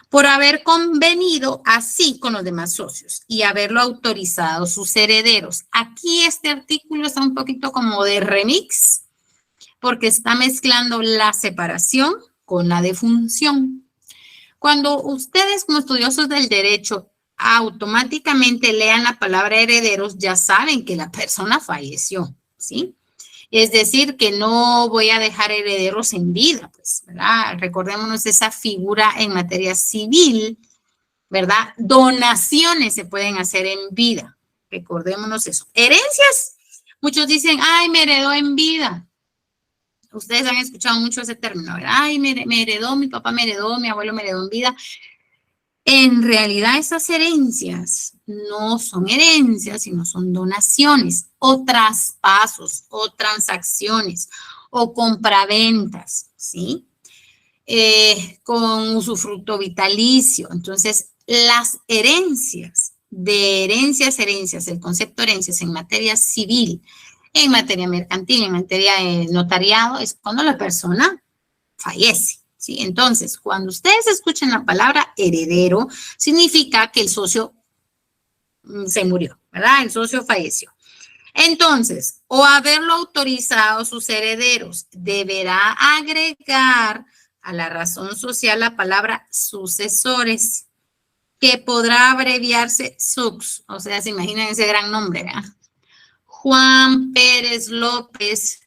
[SPEAKER 3] Por haber convenido así con los demás socios y haberlo autorizado sus herederos. Aquí este artículo está un poquito como de remix, porque está mezclando la separación con la defunción. Cuando ustedes como estudiosos del derecho automáticamente lean la palabra herederos, ya saben que la persona falleció, ¿sí? Es decir, que no voy a dejar herederos en vida, pues, ¿verdad? Recordémonos esa figura en materia civil, ¿verdad? Donaciones se pueden hacer en vida, recordémonos eso. Herencias, muchos dicen, ay, me heredó en vida. Ustedes han escuchado mucho ese término, ¿verdad? Ay, me heredó, mi papá me heredó, mi abuelo me heredó en vida. En realidad esas herencias no son herencias, sino son donaciones o traspasos o transacciones o compraventas, ¿sí? Con usufructo vitalicio. Entonces, las herencias, el concepto de herencias en materia civil, en materia mercantil, en materia de notariado, es cuando la persona fallece. ¿Sí? Entonces, cuando ustedes escuchen la palabra heredero, significa que el socio se murió, ¿verdad? El socio falleció. Entonces, o haberlo autorizado sus herederos, deberá agregar a la razón social la palabra sucesores, que podrá abreviarse SUX. O sea, se imaginan ese gran nombre, ¿verdad? Juan Pérez López,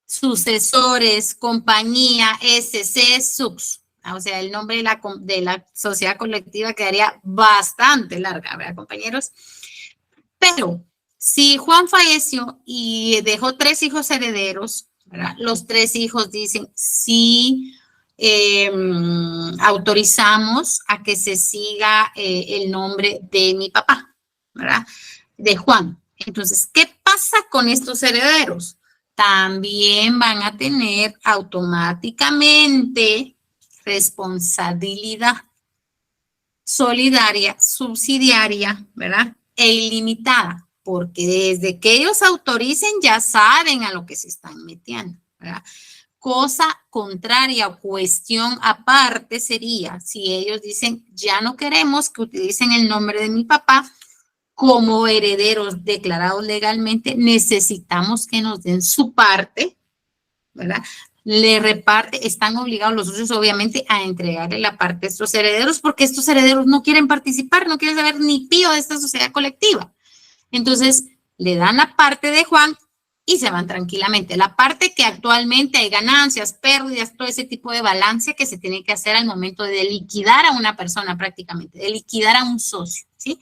[SPEAKER 3] sucesores, compañía, SC, SUX. O sea, el nombre de la sociedad colectiva quedaría bastante larga, ¿verdad, compañeros? Pero si Juan falleció y dejó 3 hijos herederos, ¿verdad? Los 3 hijos dicen, sí, autorizamos a que se siga el nombre de mi papá, ¿verdad? De Juan. Entonces, ¿qué pasa con estos herederos? También van a tener automáticamente responsabilidad solidaria, subsidiaria, ¿verdad? E ilimitada, porque desde que ellos autoricen ya saben a lo que se están metiendo, ¿verdad? Cosa contraria o cuestión aparte sería si ellos dicen, ya no queremos que utilicen el nombre de mi papá como herederos declarados legalmente, necesitamos que nos den su parte, ¿verdad? Le reparte, están obligados los socios obviamente a entregarle la parte a estos herederos porque estos herederos no quieren participar, no quieren saber ni pío de esta sociedad colectiva. Entonces, le dan la parte de Juan y se van tranquilamente. La parte que actualmente hay ganancias, pérdidas, todo ese tipo de balance que se tiene que hacer al momento de liquidar a una persona prácticamente, de liquidar a un socio, ¿sí?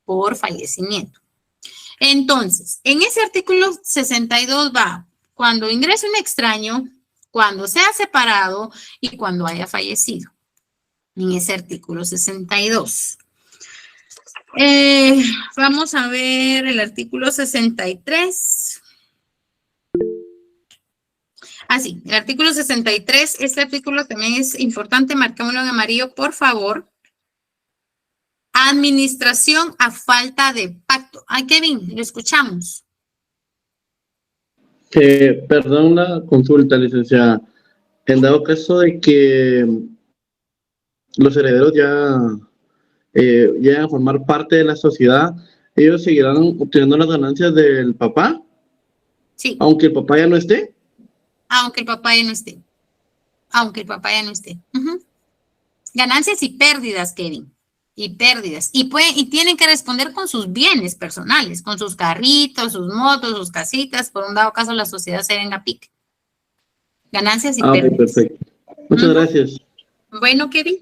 [SPEAKER 3] Por fallecimiento. Entonces, en ese artículo 62 va cuando ingrese un extraño, cuando sea separado y cuando haya fallecido. En ese artículo 62. Vamos a ver el artículo 63. Así, el artículo 63, este artículo también es importante, marquémoslo en amarillo, por favor. Administración a falta de pacto. Ay, Kevin, lo escuchamos.
[SPEAKER 10] Perdón la consulta, licenciada. en dado caso de que los herederos ya llegan a formar parte de la sociedad, ¿ellos seguirán obteniendo las ganancias del papá?
[SPEAKER 3] Sí.
[SPEAKER 10] Aunque el papá ya no esté.
[SPEAKER 3] Aunque el papá ya no esté. Aunque el papá ya no esté. Ganancias y pérdidas, Kevin. Y pérdidas. Y tienen que responder con sus bienes personales, con sus carritos, sus motos, sus casitas, por un dado caso la sociedad se venga a pique. Ganancias y pérdidas.
[SPEAKER 10] Perfecto. Muchas gracias.
[SPEAKER 3] Bueno, Kevin.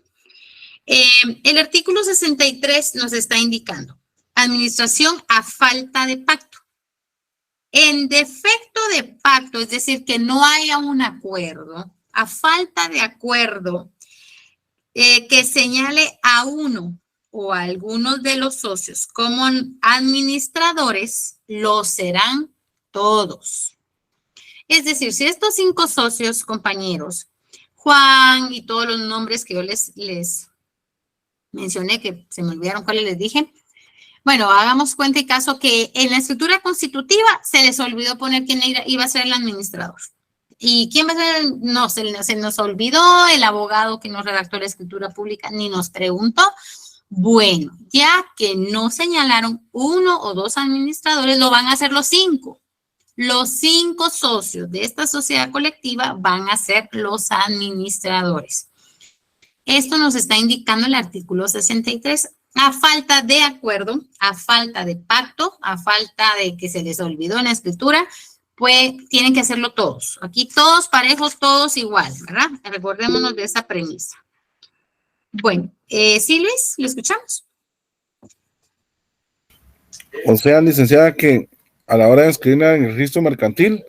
[SPEAKER 3] El artículo 63 nos está indicando administración a falta de pacto. En defecto de pacto, es decir, que no haya un acuerdo, a falta de acuerdo que señale a uno o a algunos de los socios como administradores, lo serán todos. Es decir, si estos 5 socios, compañeros, Juan y todos los nombres que yo les mencioné, que se me olvidaron cuáles les dije. Bueno, hagamos cuenta y caso que en la escritura constitutiva se les olvidó poner quién iba a ser el administrador. ¿Y quién va a ser? No, se nos olvidó el abogado que nos redactó la escritura pública, ni nos preguntó. Bueno, ya que no señalaron 1 o 2 administradores, lo van a hacer los 5. Los 5 socios de esta sociedad colectiva van a ser los administradores. Esto nos está indicando el artículo 63. A falta de acuerdo, a falta de pacto, a falta de que se les olvidó en la escritura, pues tienen que hacerlo todos. Aquí todos parejos, todos igual, ¿verdad? Recordémonos de esa premisa. Bueno, sí, Luis, ¿lo escuchamos?
[SPEAKER 2] O sea, licenciada, que a la hora de inscribirla en el registro mercantil,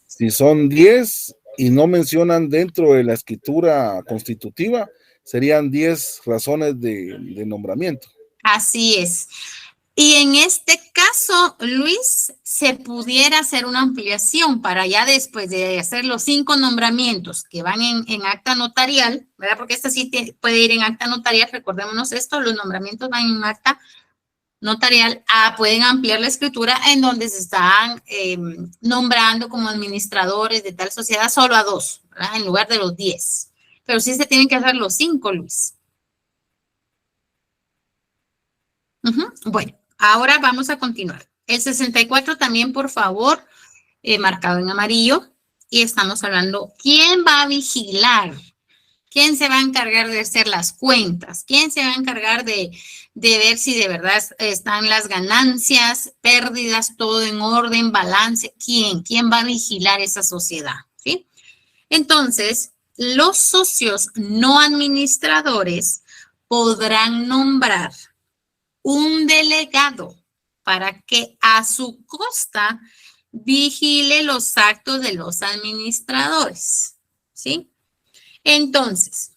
[SPEAKER 2] si son 10 y no mencionan dentro de la escritura constitutiva, serían 10 razones de nombramiento.
[SPEAKER 3] Así es. Y en este caso, Luis, se pudiera hacer una ampliación para ya después de hacer los 5 nombramientos que van en acta notarial, ¿verdad? Porque esta sí puede ir en acta notarial, recordémonos esto, los nombramientos van en acta notarial, pueden ampliar la escritura en donde se están nombrando como administradores de tal sociedad solo a 2, ¿verdad? En lugar de los 10. Pero sí se tienen que hacer los 5, Luis. Bueno, ahora vamos a continuar. El 64 también, por favor, marcado en amarillo. Y estamos hablando, ¿quién va a vigilar? ¿Quién se va a encargar de hacer las cuentas? ¿Quién se va a encargar de ver si de verdad están las ganancias, pérdidas, todo en orden, balance? ¿Quién? ¿Quién va a vigilar esa sociedad? ¿Sí? Entonces, los socios no administradores podrán nombrar un delegado para que a su costa vigile los actos de los administradores, ¿sí? Entonces,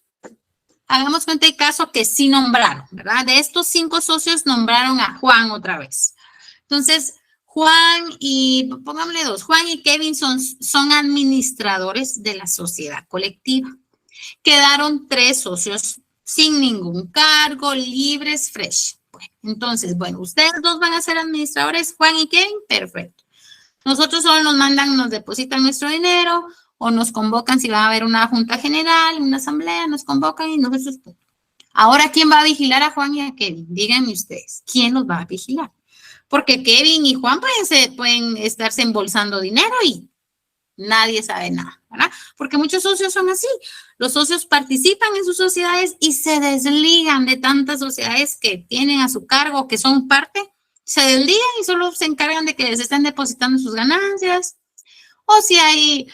[SPEAKER 3] hagamos cuenta de caso que sí nombraron, ¿verdad? De estos 5 socios nombraron a Juan otra vez. Entonces, Juan y, pongámosle 2, Juan y Kevin son administradores de la sociedad colectiva. Quedaron 3 socios sin ningún cargo, libres, fresh. Bueno, entonces, ustedes 2 van a ser administradores, Juan y Kevin, perfecto. Nosotros solo nos mandan, nos depositan nuestro dinero o nos convocan si va a haber una junta general, una asamblea, nos convocan y nosotros. Ahora, ¿quién va a vigilar a Juan y a Kevin? Díganme ustedes, ¿quién los va a vigilar? Porque Kevin y Juan pueden estarse embolsando dinero y nadie sabe nada, ¿verdad? Porque muchos socios son así. Los socios participan en sus sociedades y se desligan de tantas sociedades que tienen a su cargo, que son parte, se desligan y solo se encargan de que les estén depositando sus ganancias. O si hay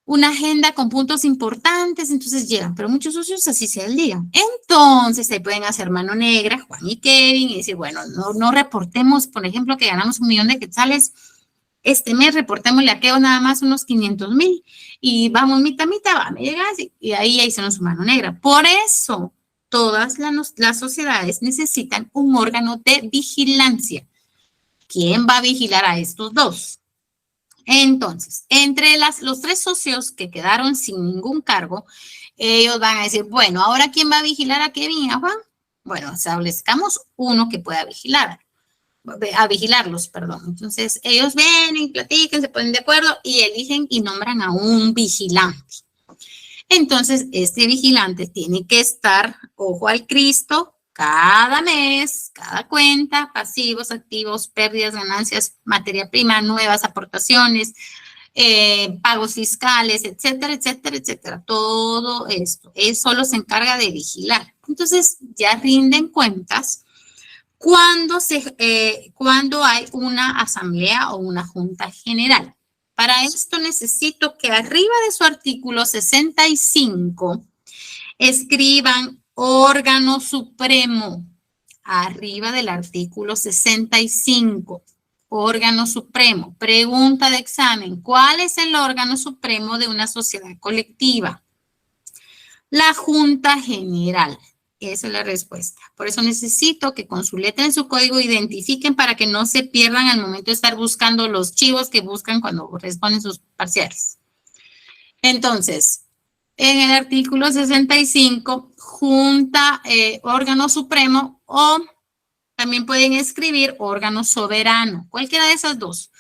[SPEAKER 3] una agenda con puntos importantes, entonces llegan. Pero muchos socios así se desligan. Entonces, se pueden hacer mano negra, Juan y Kevin, y decir, bueno, no reportemos, por ejemplo, que ganamos 1 millón de quetzales. Este mes reportémosle a Keo nada más unos 500,000 y vamos mitad, me llega así, y ahí hicieron su mano negra. Por eso, todas las sociedades necesitan un órgano de vigilancia. ¿Quién va a vigilar a estos 2? Entonces, entre los 3 socios que quedaron sin ningún cargo, ellos van a decir, bueno, ¿ahora quién va a vigilar a Kevin y a Juan? Bueno, establezcamos uno que pueda vigilarlos, perdón. Entonces, ellos vienen, platican, se ponen de acuerdo y eligen y nombran a un vigilante. Entonces, este vigilante tiene que estar, ojo al Cristo, cada mes, cada cuenta, pasivos, activos, pérdidas, ganancias, materia prima, nuevas aportaciones, pagos fiscales, etcétera, etcétera, etcétera. Todo esto, él solo se encarga de vigilar. Entonces, ya rinden cuentas cuando hay una asamblea o una junta general. Para esto necesito que arriba de su artículo 65 escriban órgano supremo. Arriba del artículo 65, órgano supremo. Pregunta de examen, ¿cuál es el órgano supremo de una sociedad colectiva? La Junta General. Esa es la respuesta. Por eso necesito que con su letra en su código identifiquen para que no se pierdan al momento de estar buscando los chivos que buscan cuando responden sus parciales. Entonces, en el artículo 65, Junta, órgano supremo, o también pueden escribir órgano soberano, cualquiera de esas dos.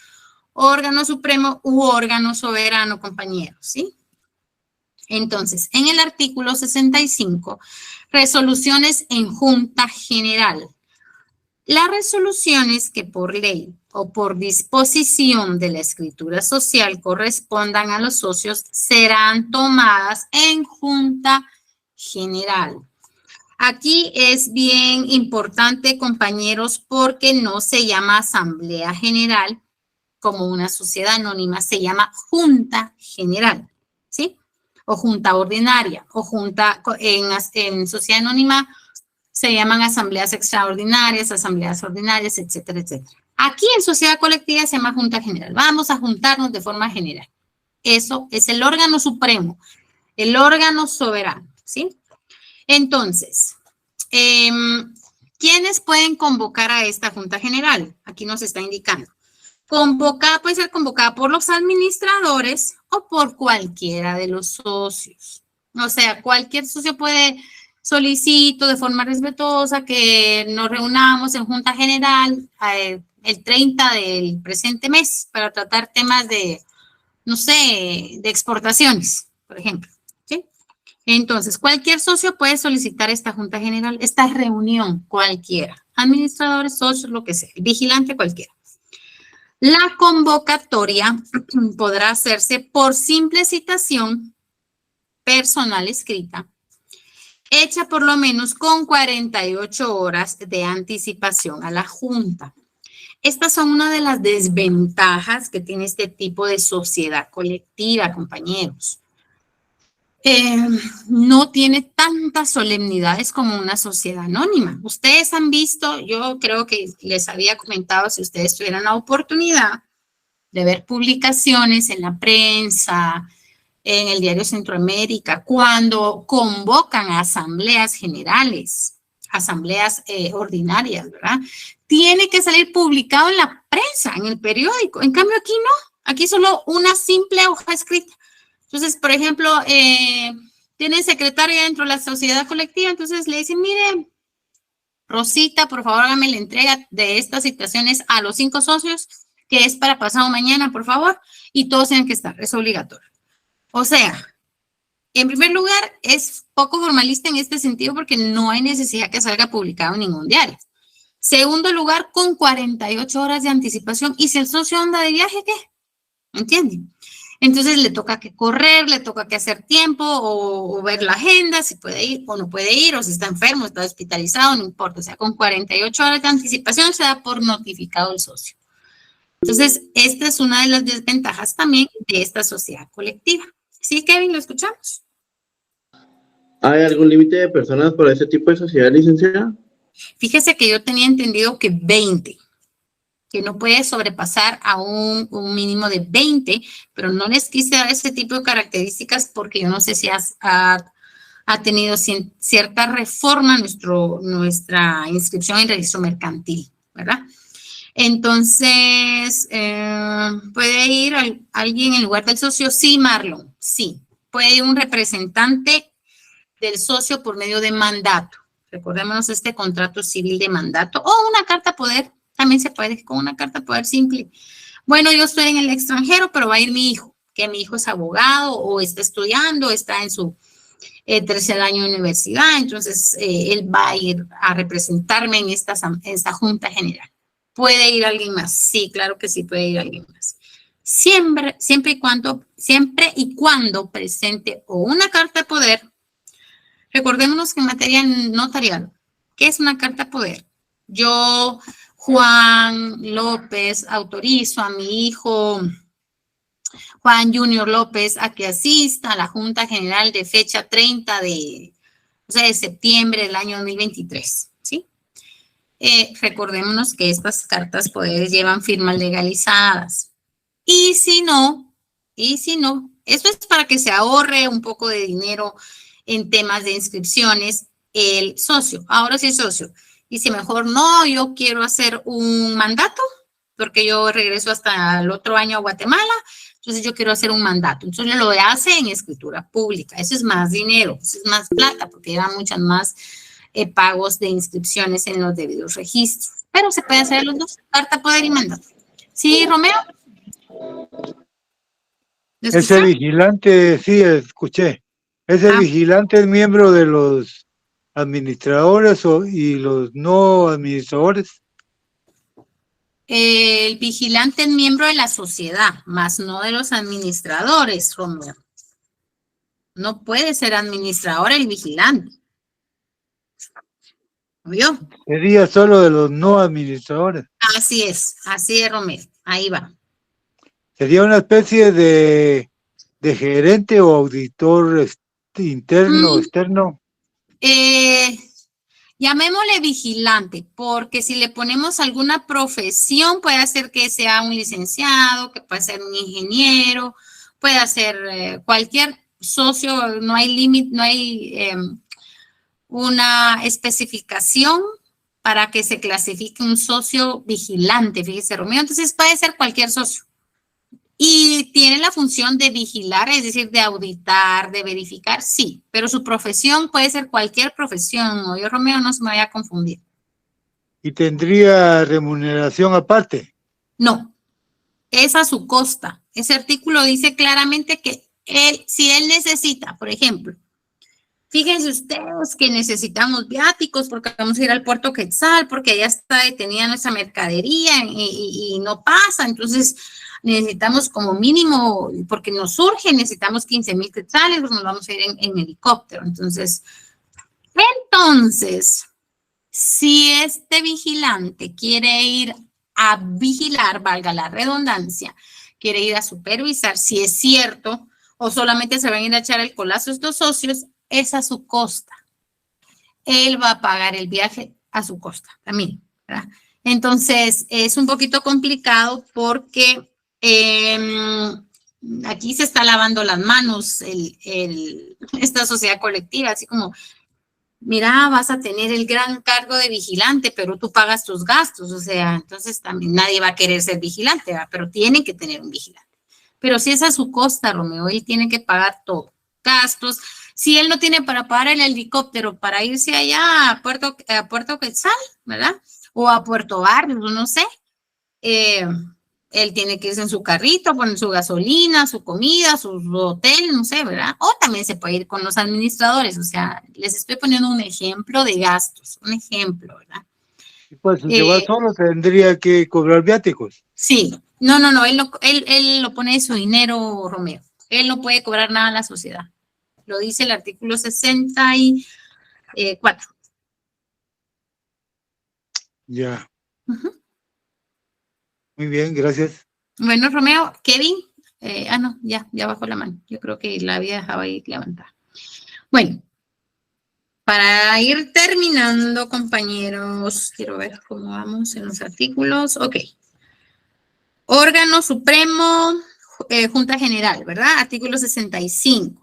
[SPEAKER 3] Órgano supremo u órgano soberano, compañeros, ¿sí? Entonces, en el artículo 65, resoluciones en Junta General. Las resoluciones que por ley o por disposición de la escritura social correspondan a los socios serán tomadas en Junta General. Aquí es bien importante, compañeros, porque no se llama Asamblea General como una sociedad anónima, se llama Junta General, ¿sí? O junta ordinaria, o junta en sociedad anónima se llaman asambleas extraordinarias, asambleas ordinarias, etcétera, etcétera. Aquí en sociedad colectiva se llama junta general. Vamos a juntarnos de forma general. Eso es el órgano supremo, el órgano soberano, ¿sí? Entonces, ¿quiénes pueden convocar a esta junta general? Aquí nos está indicando. Puede ser convocada por los administradores o por cualquiera de los socios. O sea, cualquier socio puede solicitar de forma respetuosa que nos reunamos en junta general el 30 del presente mes para tratar temas de, no sé, de exportaciones, por ejemplo. ¿Sí? Entonces, cualquier socio puede solicitar esta junta general, esta reunión, cualquiera. Administradores, socios, lo que sea, vigilante, cualquiera. La convocatoria podrá hacerse por simple citación personal escrita, hecha por lo menos con 48 horas de anticipación a la Junta. Estas son una de las desventajas que tiene este tipo de sociedad colectiva, compañeros. No tiene tantas solemnidades como una sociedad anónima. Ustedes han visto, yo creo que les había comentado, si ustedes tuvieran la oportunidad de ver publicaciones en la prensa, en el Diario Centroamérica, cuando convocan a asambleas generales, asambleas ordinarias, ¿verdad? Tiene que salir publicado en la prensa, en el periódico. En cambio aquí no, aquí solo una simple hoja escrita. Entonces, por ejemplo, tienen secretaria dentro de la sociedad colectiva, entonces le dicen, mire, Rosita, por favor, hágame la entrega de estas citaciones a los 5 socios, que es para pasado mañana, por favor, y todos tienen que estar, es obligatorio. O sea, en primer lugar, es poco formalista en este sentido porque no hay necesidad que salga publicado en ningún diario. Segundo lugar, con 48 horas de anticipación, y si el socio anda de viaje, ¿qué? ¿Entienden? Entonces le toca que correr, le toca que hacer tiempo o ver la agenda, si puede ir o no puede ir, o si está enfermo, está hospitalizado, no importa. O sea, con 48 horas de anticipación se da por notificado el socio. Entonces, esta es una de las desventajas también de esta sociedad colectiva. ¿Sí, Kevin? ¿Lo escuchamos?
[SPEAKER 10] ¿Hay algún límite de personas para este tipo de sociedad, licenciada?
[SPEAKER 3] Fíjese que yo tenía entendido que 20. Que no puede sobrepasar a un mínimo de 20, pero no les quise dar ese tipo de características porque yo no sé si ha tenido cierta reforma nuestra inscripción en registro mercantil, ¿verdad? Entonces, ¿puede ir alguien en lugar del socio? Sí, Marlon, sí. Puede ir un representante del socio por medio de mandato. Recordémonos este contrato civil de mandato o una carta poder. También se puede con una carta poder simple. Bueno, yo estoy en el extranjero, pero va a ir mi hijo. que mi hijo es abogado o está estudiando, está en su tercer año de universidad, entonces él va a ir a representarme en esta junta general. ¿Puede ir alguien más? Sí, claro que sí puede ir alguien más. Siempre y cuando presente o una carta de poder. Recordémonos que en materia notarial, ¿qué es una carta de poder? Yo, Juan López, autorizo a mi hijo Juan Junior López a que asista a la Junta General de fecha 30 de septiembre del año 2023, ¿sí? Recordémonos que estas cartas poderes llevan firmas legalizadas. Y si no, eso es para que se ahorre un poco de dinero en temas de inscripciones el socio. Ahora sí el socio dice mejor no, yo quiero hacer un mandato porque yo regreso hasta el otro año a Guatemala, entonces yo quiero hacer un mandato. Entonces lo hace en escritura pública. Eso es más dinero, eso es más plata porque lleva muchas más pagos de inscripciones en los debidos registros. Pero se puede hacer los dos, carta, poder y mandato. ¿Sí, Romeo?
[SPEAKER 8] Ese vigilante, sí, escuché. Ese vigilante es miembro de los administradores y los no administradores.
[SPEAKER 3] El vigilante es miembro de la sociedad, más no de los administradores, Romeo. No puede ser administrador el vigilante. ¿Vio?
[SPEAKER 8] Sería solo de los no administradores.
[SPEAKER 3] Así es, Romeo. Ahí va.
[SPEAKER 8] Sería una especie de gerente o auditor interno o externo.
[SPEAKER 3] Llamémosle vigilante, porque si le ponemos alguna profesión, puede ser que sea un licenciado, que puede ser un ingeniero, puede ser cualquier socio, no hay límite, no hay una especificación para que se clasifique un socio vigilante, fíjese, Romeo. Entonces puede ser cualquier socio. Y tiene la función de vigilar, es decir, de auditar, de verificar, sí, pero su profesión puede ser cualquier profesión, ¿no? Yo, Romeo, no se me vaya a confundir.
[SPEAKER 8] ¿Y tendría remuneración aparte?
[SPEAKER 3] No, es a su costa. Ese artículo dice claramente que si él necesita, por ejemplo, fíjense ustedes que necesitamos viáticos porque vamos a ir al puerto Quetzal, porque allá está detenida nuestra mercadería y no pasa, entonces necesitamos como mínimo, porque nos surge, necesitamos 15,000 quetzales, pues nos vamos a ir en helicóptero. Entonces, si este vigilante quiere ir a vigilar, valga la redundancia, quiere ir a supervisar, si es cierto, o solamente se van a ir a echar el colazo estos socios, es a su costa. Él va a pagar el viaje a su costa también, ¿verdad? Entonces, es un poquito complicado porque aquí se está lavando las manos esta sociedad colectiva, así como, mira, vas a tener el gran cargo de vigilante, pero tú pagas tus gastos, o sea, entonces también nadie va a querer ser vigilante, ¿verdad? Pero tiene que tener un vigilante. Pero si es a su costa, Romeo, él tiene que pagar todo, gastos. Si él no tiene para pagar el helicóptero para irse allá a Puerto Quetzal, ¿verdad? O a Puerto Barrios, no sé, él tiene que irse en su carrito, poner su gasolina, su comida, su hotel, no sé, ¿verdad? O también se puede ir con los administradores, o sea, les estoy poniendo un ejemplo de gastos, un ejemplo, ¿verdad?
[SPEAKER 8] Pues si se va solo tendría que cobrar viáticos.
[SPEAKER 3] Sí, no, él lo pone de su dinero, Romeo. Él no puede cobrar nada a la sociedad. Lo dice el artículo 64.
[SPEAKER 8] Ya. Muy bien, gracias.
[SPEAKER 3] Bueno, Romeo, Kevin, no, ya bajó la mano. Yo creo que la había dejado ahí levantada. Bueno, para ir terminando, compañeros, quiero ver cómo vamos en los artículos. Ok. Órgano Supremo, Junta General, ¿verdad? Artículo 65.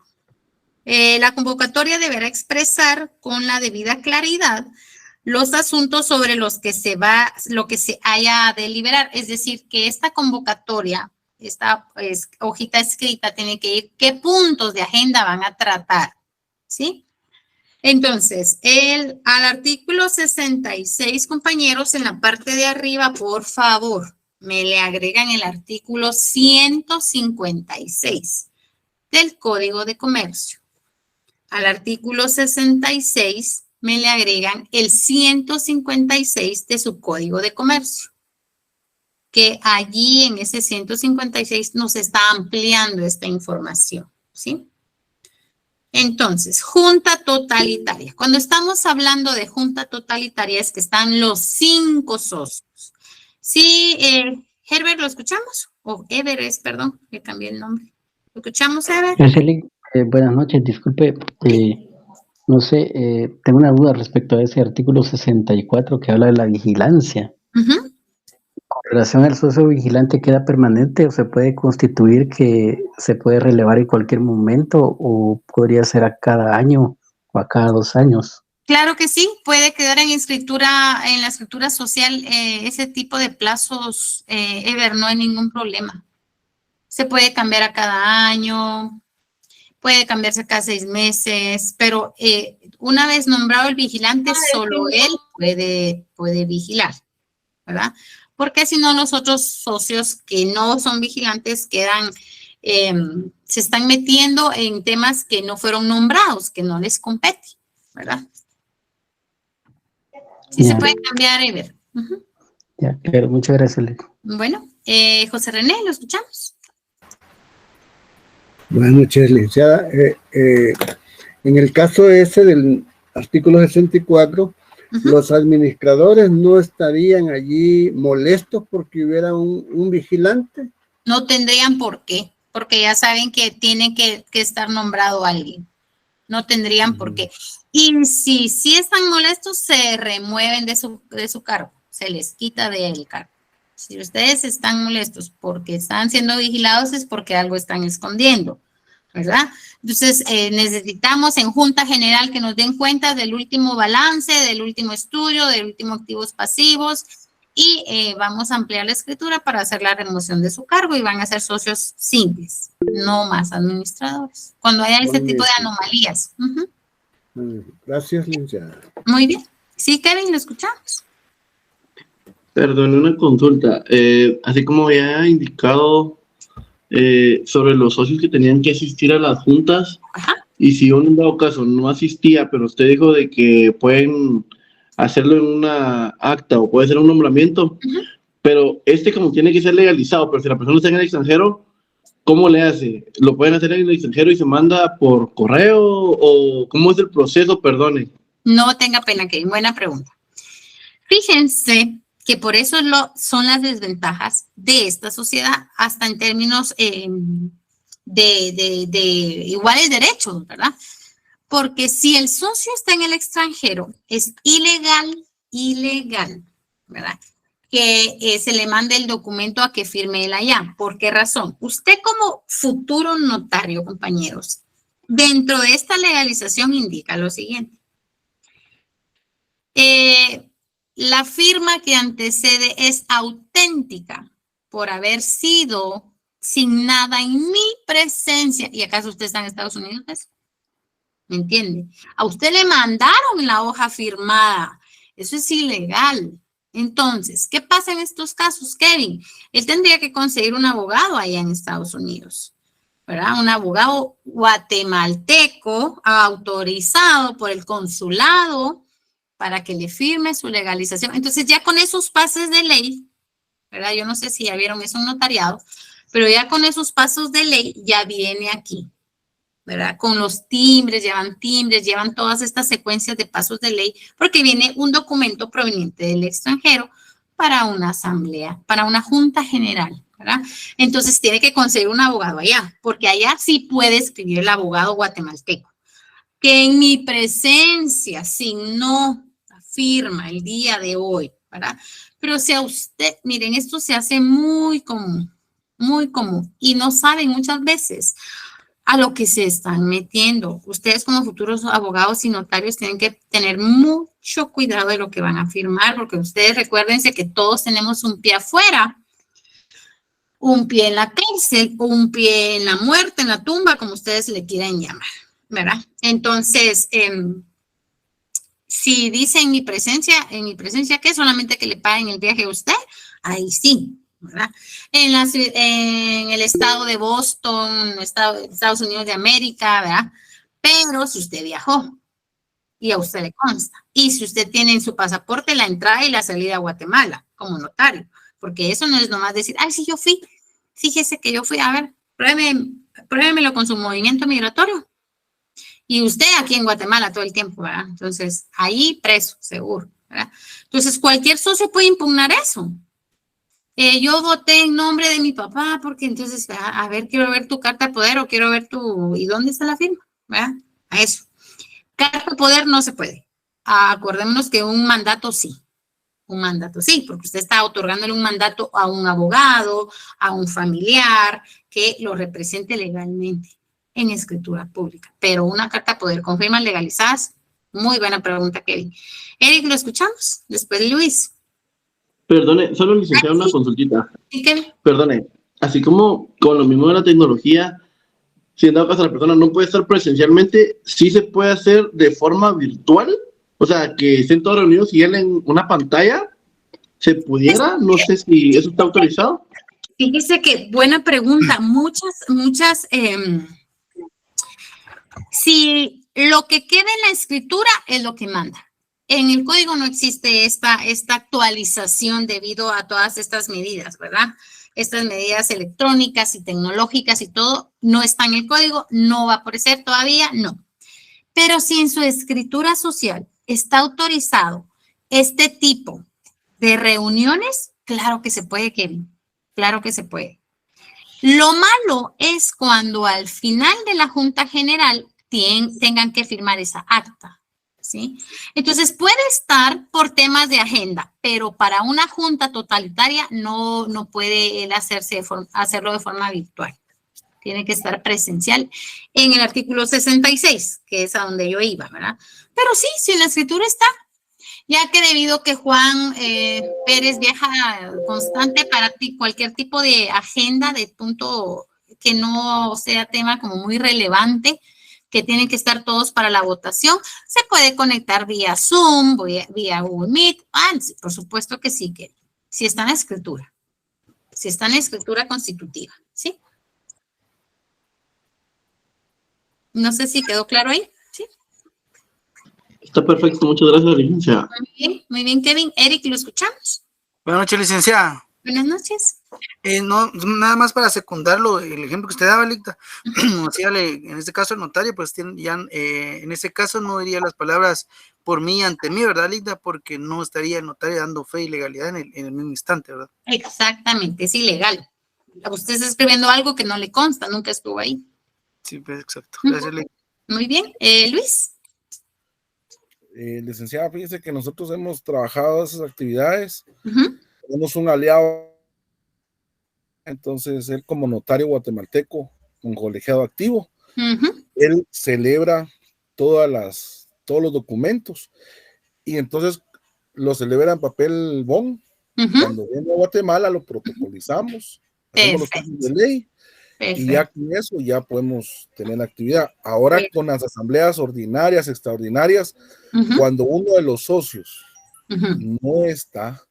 [SPEAKER 3] La convocatoria deberá expresar con la debida claridad los asuntos sobre lo que se haya a deliberar. Es decir, que esta convocatoria, esta hojita escrita tiene que ir qué puntos de agenda van a tratar, ¿sí? Entonces, al artículo 66, compañeros, en la parte de arriba, por favor, me le agregan el artículo 156 del Código de Comercio. Al artículo 66 me le agregan el 156 de su Código de Comercio, que allí en ese 156 nos está ampliando esta información, ¿sí? Entonces, junta totalitaria. Cuando estamos hablando de junta totalitaria es que están los 5 socios. Sí, Herbert, ¿lo escuchamos? O Everest, perdón, le cambié el nombre. ¿Lo escuchamos, Herbert?
[SPEAKER 11] Buenas noches, disculpe. No sé, tengo una duda respecto a ese artículo 64 que habla de la vigilancia. Con relación al socio vigilante, ¿queda permanente o se puede constituir que se puede relevar en cualquier momento o podría ser a cada año o a cada 2 años?
[SPEAKER 3] Claro que sí, puede quedar en la escritura social ese tipo de plazos, Ever, no hay ningún problema. Se puede cambiar a cada año, puede cambiarse cada 6 meses, pero una vez nombrado el vigilante, solo él puede vigilar, ¿verdad? Porque si no, los otros socios que no son vigilantes quedan, se están metiendo en temas que no fueron nombrados, que no les compete, ¿verdad? Sí, ya. Se puede cambiar, Ever.
[SPEAKER 11] Ya, claro, muchas gracias, Lili.
[SPEAKER 3] Bueno, José René, ¿lo escuchamos?
[SPEAKER 1] Buenas noches, licenciada. En el caso ese del artículo 64, los administradores no estarían allí molestos porque hubiera un vigilante.
[SPEAKER 3] No tendrían por qué, porque ya saben que tiene que estar nombrado alguien. No tendrían por qué. Y si están molestos, se remueven de su cargo, se les quita del cargo. Si ustedes están molestos porque están siendo vigilados es porque algo están escondiendo, ¿verdad? Entonces, necesitamos en Junta General que nos den cuenta del último balance, del último estudio, del último activos pasivos y vamos a ampliar la escritura para hacer la remoción de su cargo y van a ser socios simples, no más administradores, cuando haya este tipo de anomalías.
[SPEAKER 1] Gracias, licenciada.
[SPEAKER 3] Muy bien. Sí, Kevin, lo escuchamos.
[SPEAKER 10] Perdón, una consulta. Así como había indicado sobre los socios que tenían que asistir a las juntas, y si uno en dado caso no asistía, pero usted dijo de que pueden hacerlo en una acta o puede ser un nombramiento, pero como tiene que ser legalizado, pero si la persona está en el extranjero, ¿cómo le hace? ¿Lo pueden hacer en el extranjero y se manda por correo o cómo es el proceso? Perdone.
[SPEAKER 3] No tenga pena, Kevin. Buena pregunta. Fíjense que por eso son las desventajas de esta sociedad, hasta en términos de iguales derechos, ¿verdad? Porque si el socio está en el extranjero, es ilegal, ¿verdad? Que se le mande el documento a que firme él allá. ¿Por qué razón? Usted como futuro notario, compañeros, dentro de esta legalización indica lo siguiente. La firma que antecede es auténtica por haber sido signada en mi presencia. ¿Y acaso usted está en Estados Unidos? ¿Me entiende? A usted le mandaron la hoja firmada. Eso es ilegal. Entonces, ¿qué pasa en estos casos, Kevin? Él tendría que conseguir un abogado allá en Estados Unidos, ¿verdad? Un abogado guatemalteco autorizado por el consulado para que le firme su legalización. Entonces, ya con esos pasos de ley, ¿verdad? Yo no sé si ya vieron eso en notariado, pero ya con esos pasos de ley ya viene aquí, ¿verdad? Con los timbres, llevan todas estas secuencias de pasos de ley, porque viene un documento proveniente del extranjero para una asamblea, para una junta general, ¿verdad? Entonces, tiene que conseguir un abogado allá, porque allá sí puede escribir el abogado guatemalteco, que en mi presencia signó la firma el día de hoy, ¿verdad? Pero si a usted, miren, esto se hace muy común, y no saben muchas veces a lo que se están metiendo. Ustedes como futuros abogados y notarios tienen que tener mucho cuidado de lo que van a firmar, porque ustedes recuérdense que todos tenemos un pie afuera, un pie en la cárcel, un pie en la muerte, en la tumba, como ustedes le quieran llamar, ¿verdad? Entonces, si dice en mi presencia, ¿qué? Solamente que le paguen el viaje a usted, ahí sí, ¿verdad? En el estado de Boston, Estados Unidos de América, ¿verdad? Pero si usted viajó y a usted le consta, y si usted tiene en su pasaporte la entrada y la salida a Guatemala como notario, porque eso no es nomás decir, ay, sí, yo fui, fíjese que yo fui, a ver, pruébemelo con su movimiento migratorio. Y usted aquí en Guatemala todo el tiempo, ¿verdad? Entonces, ahí preso, seguro, ¿verdad? Entonces, cualquier socio puede impugnar eso. Yo voté en nombre de mi papá porque entonces, a ver, quiero ver tu carta de poder o quiero ver tu... ¿Y dónde está la firma? ¿Verdad? A eso. Carta de poder no se puede. Acordémonos que un mandato sí. Un mandato sí, porque usted está otorgándole un mandato a un abogado, a un familiar que lo represente legalmente en escritura pública. Pero una carta de poder con firmas legalizadas, muy buena pregunta, Kevin. Eric, ¿lo escuchamos? Después Luis.
[SPEAKER 10] Perdone, solo licenciado una consultita.
[SPEAKER 3] ¿Sí, Kevin?
[SPEAKER 10] Perdone, así como con lo mismo de la tecnología, si en dado caso la persona no puede estar presencialmente, ¿sí se puede hacer de forma virtual? O sea, que estén todos reunidos y él en una pantalla, ¿se pudiera? No sé si eso está autorizado.
[SPEAKER 3] Fíjese que buena pregunta. Muchas, si lo que queda en la escritura es lo que manda. En el código no existe esta actualización debido a todas estas medidas, ¿verdad? Estas medidas electrónicas y tecnológicas y todo no está en el código, no va a aparecer todavía, no. Pero si en su escritura social está autorizado este tipo de reuniones, claro que se puede, Kevin, claro que se puede. Lo malo es cuando al final de la Junta General tengan que firmar esa acta, ¿sí? Entonces puede estar por temas de agenda, pero para una junta totalitaria no puede él hacerlo de forma virtual. Tiene que estar presencial en el artículo 66, que es a donde yo iba, ¿verdad? Pero sí, si en la escritura está, ya que debido que Juan Pérez viaja constante para cualquier tipo de agenda de punto que no sea tema como muy relevante, que tienen que estar todos para la votación, se puede conectar vía Zoom, vía Google Meet. Sí, por supuesto que sí, que si está en la escritura. Si está en la escritura constitutiva, ¿sí? No sé si quedó claro ahí, ¿sí?
[SPEAKER 10] Está perfecto, muchas gracias, licenciada.
[SPEAKER 3] Muy bien, Kevin. Eric, ¿lo escuchamos?
[SPEAKER 12] Buenas noches, licenciada.
[SPEAKER 3] Buenas noches.
[SPEAKER 12] No, nada más para secundarlo, el ejemplo que usted daba, Licta, en este caso el notario, pues en este caso no diría las palabras por mí ante mí, ¿verdad, Licta? Porque no estaría el notario dando fe y legalidad en el mismo instante, ¿verdad?
[SPEAKER 3] Exactamente, es ilegal. Usted está escribiendo algo que no le consta, nunca estuvo ahí.
[SPEAKER 12] Sí, pues exacto. Gracias, Licta.
[SPEAKER 3] Muy bien. Luis.
[SPEAKER 2] Licenciada, fíjese que nosotros hemos trabajado esas actividades. Tenemos un aliado, entonces él como notario guatemalteco, un colegiado activo, él celebra todos los documentos y entonces lo celebra en papel bond. Cuando viene a Guatemala lo protocolizamos, hacemos los casos de ley. Perfecto. Y ya con eso ya podemos tener actividad. Ahora con las asambleas ordinarias, extraordinarias, cuando uno de los socios no está,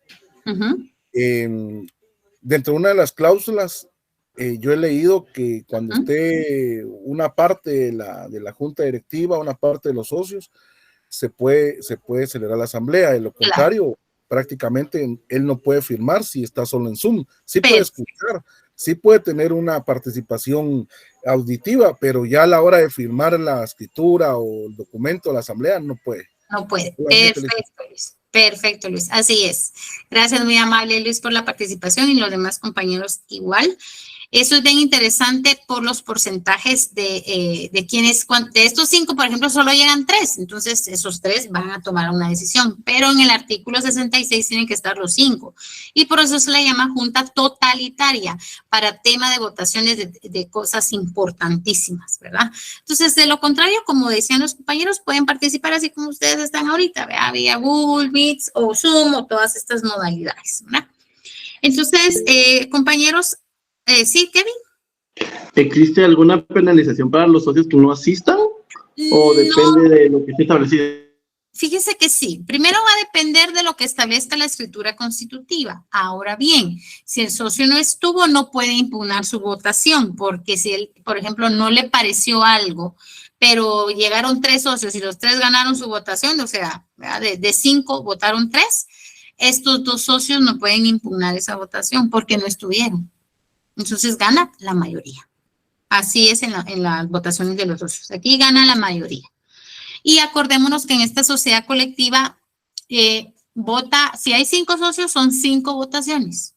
[SPEAKER 2] dentro de una de las cláusulas, yo he leído que cuando esté una parte de la junta directiva, una parte de los socios, se puede celebrar la asamblea. De lo contrario, prácticamente él no puede firmar si está solo en Zoom. Sí puede escuchar, sí puede tener una participación auditiva, pero ya a la hora de firmar la escritura o el documento de la asamblea no puede.
[SPEAKER 3] No puede. Perfecto, Luis. Perfecto, Luis. Así es. Gracias, muy amable, Luis, por la participación y los demás compañeros igual. Eso es bien interesante por los porcentajes de quienes, de estos 5, por ejemplo, solo llegan 3, entonces esos 3 van a tomar una decisión, pero en el artículo 66 tienen que estar los 5, y por eso se le llama junta totalitaria, para tema de votaciones de cosas importantísimas, ¿verdad? Entonces, de lo contrario, como decían los compañeros, pueden participar así como ustedes están ahorita, ¿verdad? Vía Google Meets o Zoom o todas estas modalidades, ¿verdad? Entonces, compañeros, sí, Kevin.
[SPEAKER 10] ¿Existe alguna penalización para los socios que no asistan? ¿O depende de lo que esté establecido?
[SPEAKER 3] Fíjese que sí. Primero va a depender de lo que establezca la escritura constitutiva. Ahora bien, si el socio no estuvo, no puede impugnar su votación, porque si él, por ejemplo, no le pareció algo, pero llegaron 3 socios y los 3 ganaron su votación, o sea, de 5 votaron 3, estos 2 socios no pueden impugnar esa votación porque no estuvieron. Entonces gana la mayoría. Así es en las votaciones de los socios. Aquí gana la mayoría. Y acordémonos que en esta sociedad colectiva vota, si hay 5 socios, son 5 votaciones.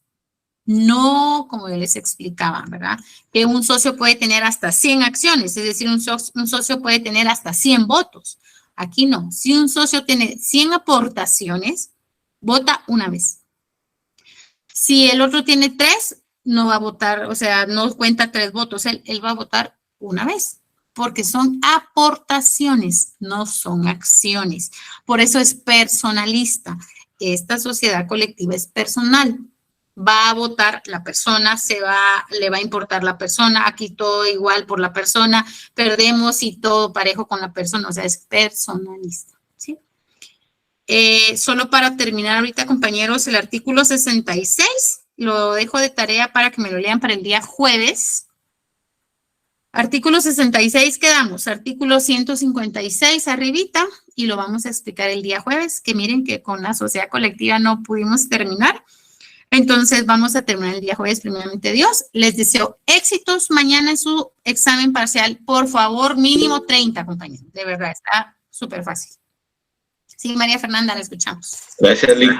[SPEAKER 3] No, como yo les explicaba, ¿verdad? Que un socio puede tener hasta 100 acciones, es decir, un socio puede tener hasta 100 votos. Aquí no. Si un socio tiene 100 aportaciones, vota una vez. Si el otro tiene 3, no va a votar, o sea, no cuenta 3 votos, él va a votar una vez, porque son aportaciones, no son acciones. Por eso es personalista. Esta sociedad colectiva es personal. Va a votar la persona, le va a importar la persona, aquí todo igual por la persona, perdemos y todo parejo con la persona, o sea, es personalista, ¿sí? Solo para terminar ahorita, compañeros, el artículo 66, lo dejo de tarea para que me lo lean para el día jueves. Artículo 66 quedamos, artículo 156 arribita, y lo vamos a explicar el día jueves, que miren que con la sociedad colectiva no pudimos terminar. Entonces vamos a terminar el día jueves, primeramente Dios. Les deseo éxitos mañana en su examen parcial. Por favor, mínimo 30, compañeros. De verdad, está súper fácil. Sí, María Fernanda, la escuchamos.
[SPEAKER 10] Gracias, Lick.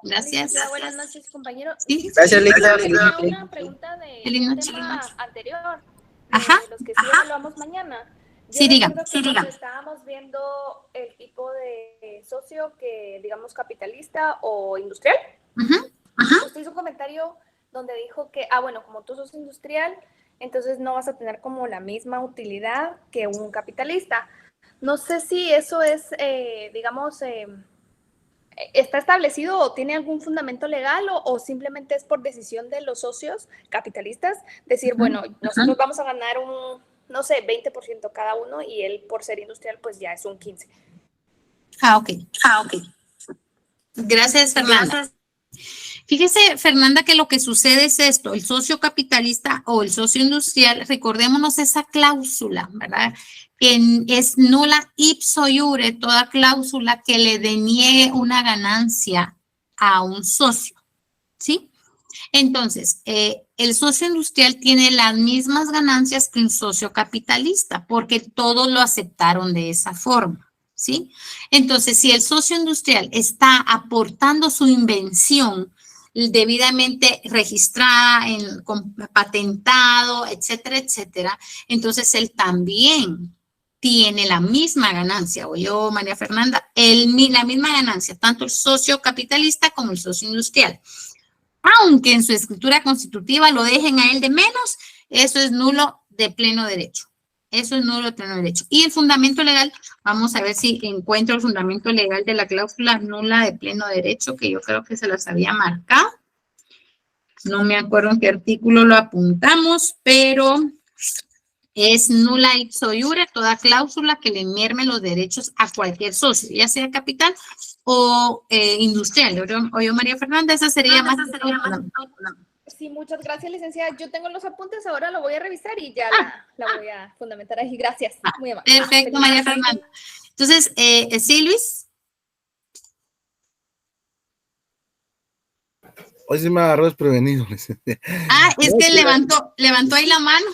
[SPEAKER 3] Gracias.
[SPEAKER 13] Hola, buenas noches, compañero.
[SPEAKER 3] Sí.
[SPEAKER 13] Gracias, Lick.
[SPEAKER 3] Una
[SPEAKER 13] pregunta de
[SPEAKER 3] Feliz noche.
[SPEAKER 13] tema anterior.
[SPEAKER 3] Ajá.
[SPEAKER 13] Los que sí evaluamos mañana.
[SPEAKER 3] Sí, diga. Sí, diga.
[SPEAKER 13] Estábamos viendo el tipo de socio que, digamos, capitalista o industrial. Usted hizo un comentario donde dijo que, bueno, como tú sos industrial, entonces no vas a tener como la misma utilidad que un capitalista. No sé si eso es, digamos, está establecido o tiene algún fundamento legal o simplemente es por decisión de los socios capitalistas. Decir, bueno, nosotros vamos a ganar un, no sé, 20% cada uno y él por ser industrial pues ya es un 15%.
[SPEAKER 3] Ok. Gracias, Fernanda. Fíjese, Fernanda, que lo que sucede es esto, el socio capitalista o el socio industrial, recordémonos esa cláusula, ¿verdad? Que es nula ipso iure, toda cláusula que le deniegue una ganancia a un socio, ¿sí? Entonces, el socio industrial tiene las mismas ganancias que un socio capitalista, porque todos lo aceptaron de esa forma, ¿sí? Entonces, si el socio industrial está aportando su invención debidamente registrada, patentado, etcétera, etcétera, entonces él también tiene la misma ganancia, o yo, María Fernanda, la misma ganancia, tanto el socio capitalista como el socio industrial. Aunque en su escritura constitutiva lo dejen a él de menos, eso es nulo de pleno derecho. Eso es nulo de pleno derecho. Y el fundamento legal, vamos a ver si encuentro el fundamento legal de la cláusula nula de pleno derecho, que yo creo que se las había marcado. No me acuerdo en qué artículo lo apuntamos, pero es nula ipso iure, toda cláusula que le merme los derechos a cualquier socio, ya sea capital o industrial. Oye, María Fernanda, esa sería más.
[SPEAKER 13] Sí, muchas gracias, licenciada. Yo tengo los apuntes, ahora lo voy a revisar y ya la voy a fundamentar ahí. Gracias. Muy amable.
[SPEAKER 3] Perfecto, María Fernanda. Entonces, sí, Luis.
[SPEAKER 2] Hoy sí me agarró desprevenido.
[SPEAKER 3] Es que levantó ahí la mano.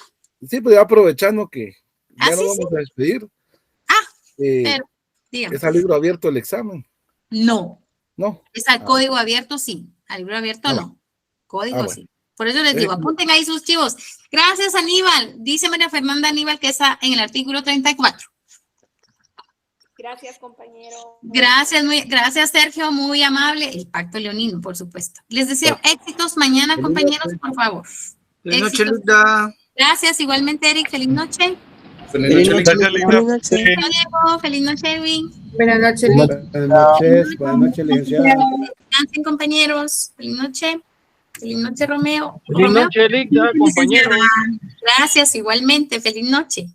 [SPEAKER 2] Sí, pues ya aprovechando que ya nos vamos a despedir.
[SPEAKER 3] Pero, dígame.
[SPEAKER 2] ¿Es al libro abierto el examen?
[SPEAKER 3] No.
[SPEAKER 2] ¿No?
[SPEAKER 3] Es al código abierto, sí. Al libro abierto, no. Código,
[SPEAKER 2] bueno.
[SPEAKER 3] sí. Por eso les digo, apunten ahí sus chivos. Gracias, Aníbal. Dice María Fernanda Aníbal que está en el artículo 34.
[SPEAKER 13] Gracias, compañero.
[SPEAKER 3] Gracias, Sergio, muy amable. El pacto leonino, por supuesto. Les deseo éxitos mañana, compañeros, por favor.
[SPEAKER 12] Feliz noche, Linda.
[SPEAKER 3] Gracias, igualmente, Eric. Feliz noche.
[SPEAKER 4] Feliz noche, Linda.
[SPEAKER 3] Feliz noche, Edwin.
[SPEAKER 6] Buenas noches,
[SPEAKER 1] Buenas noches, licenciada.
[SPEAKER 3] Descansen, compañeros. Feliz noche. Feliz noche, Romeo.
[SPEAKER 4] Feliz noche, Linda, compañero.
[SPEAKER 3] Gracias, igualmente. Feliz noche.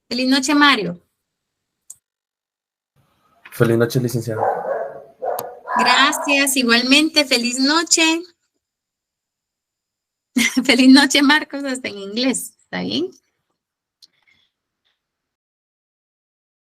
[SPEAKER 3] Feliz noche, Mario.
[SPEAKER 14] Feliz noche, licenciada.
[SPEAKER 3] Gracias, igualmente, feliz noche. Feliz noche, Marcos, hasta en inglés, ¿está bien?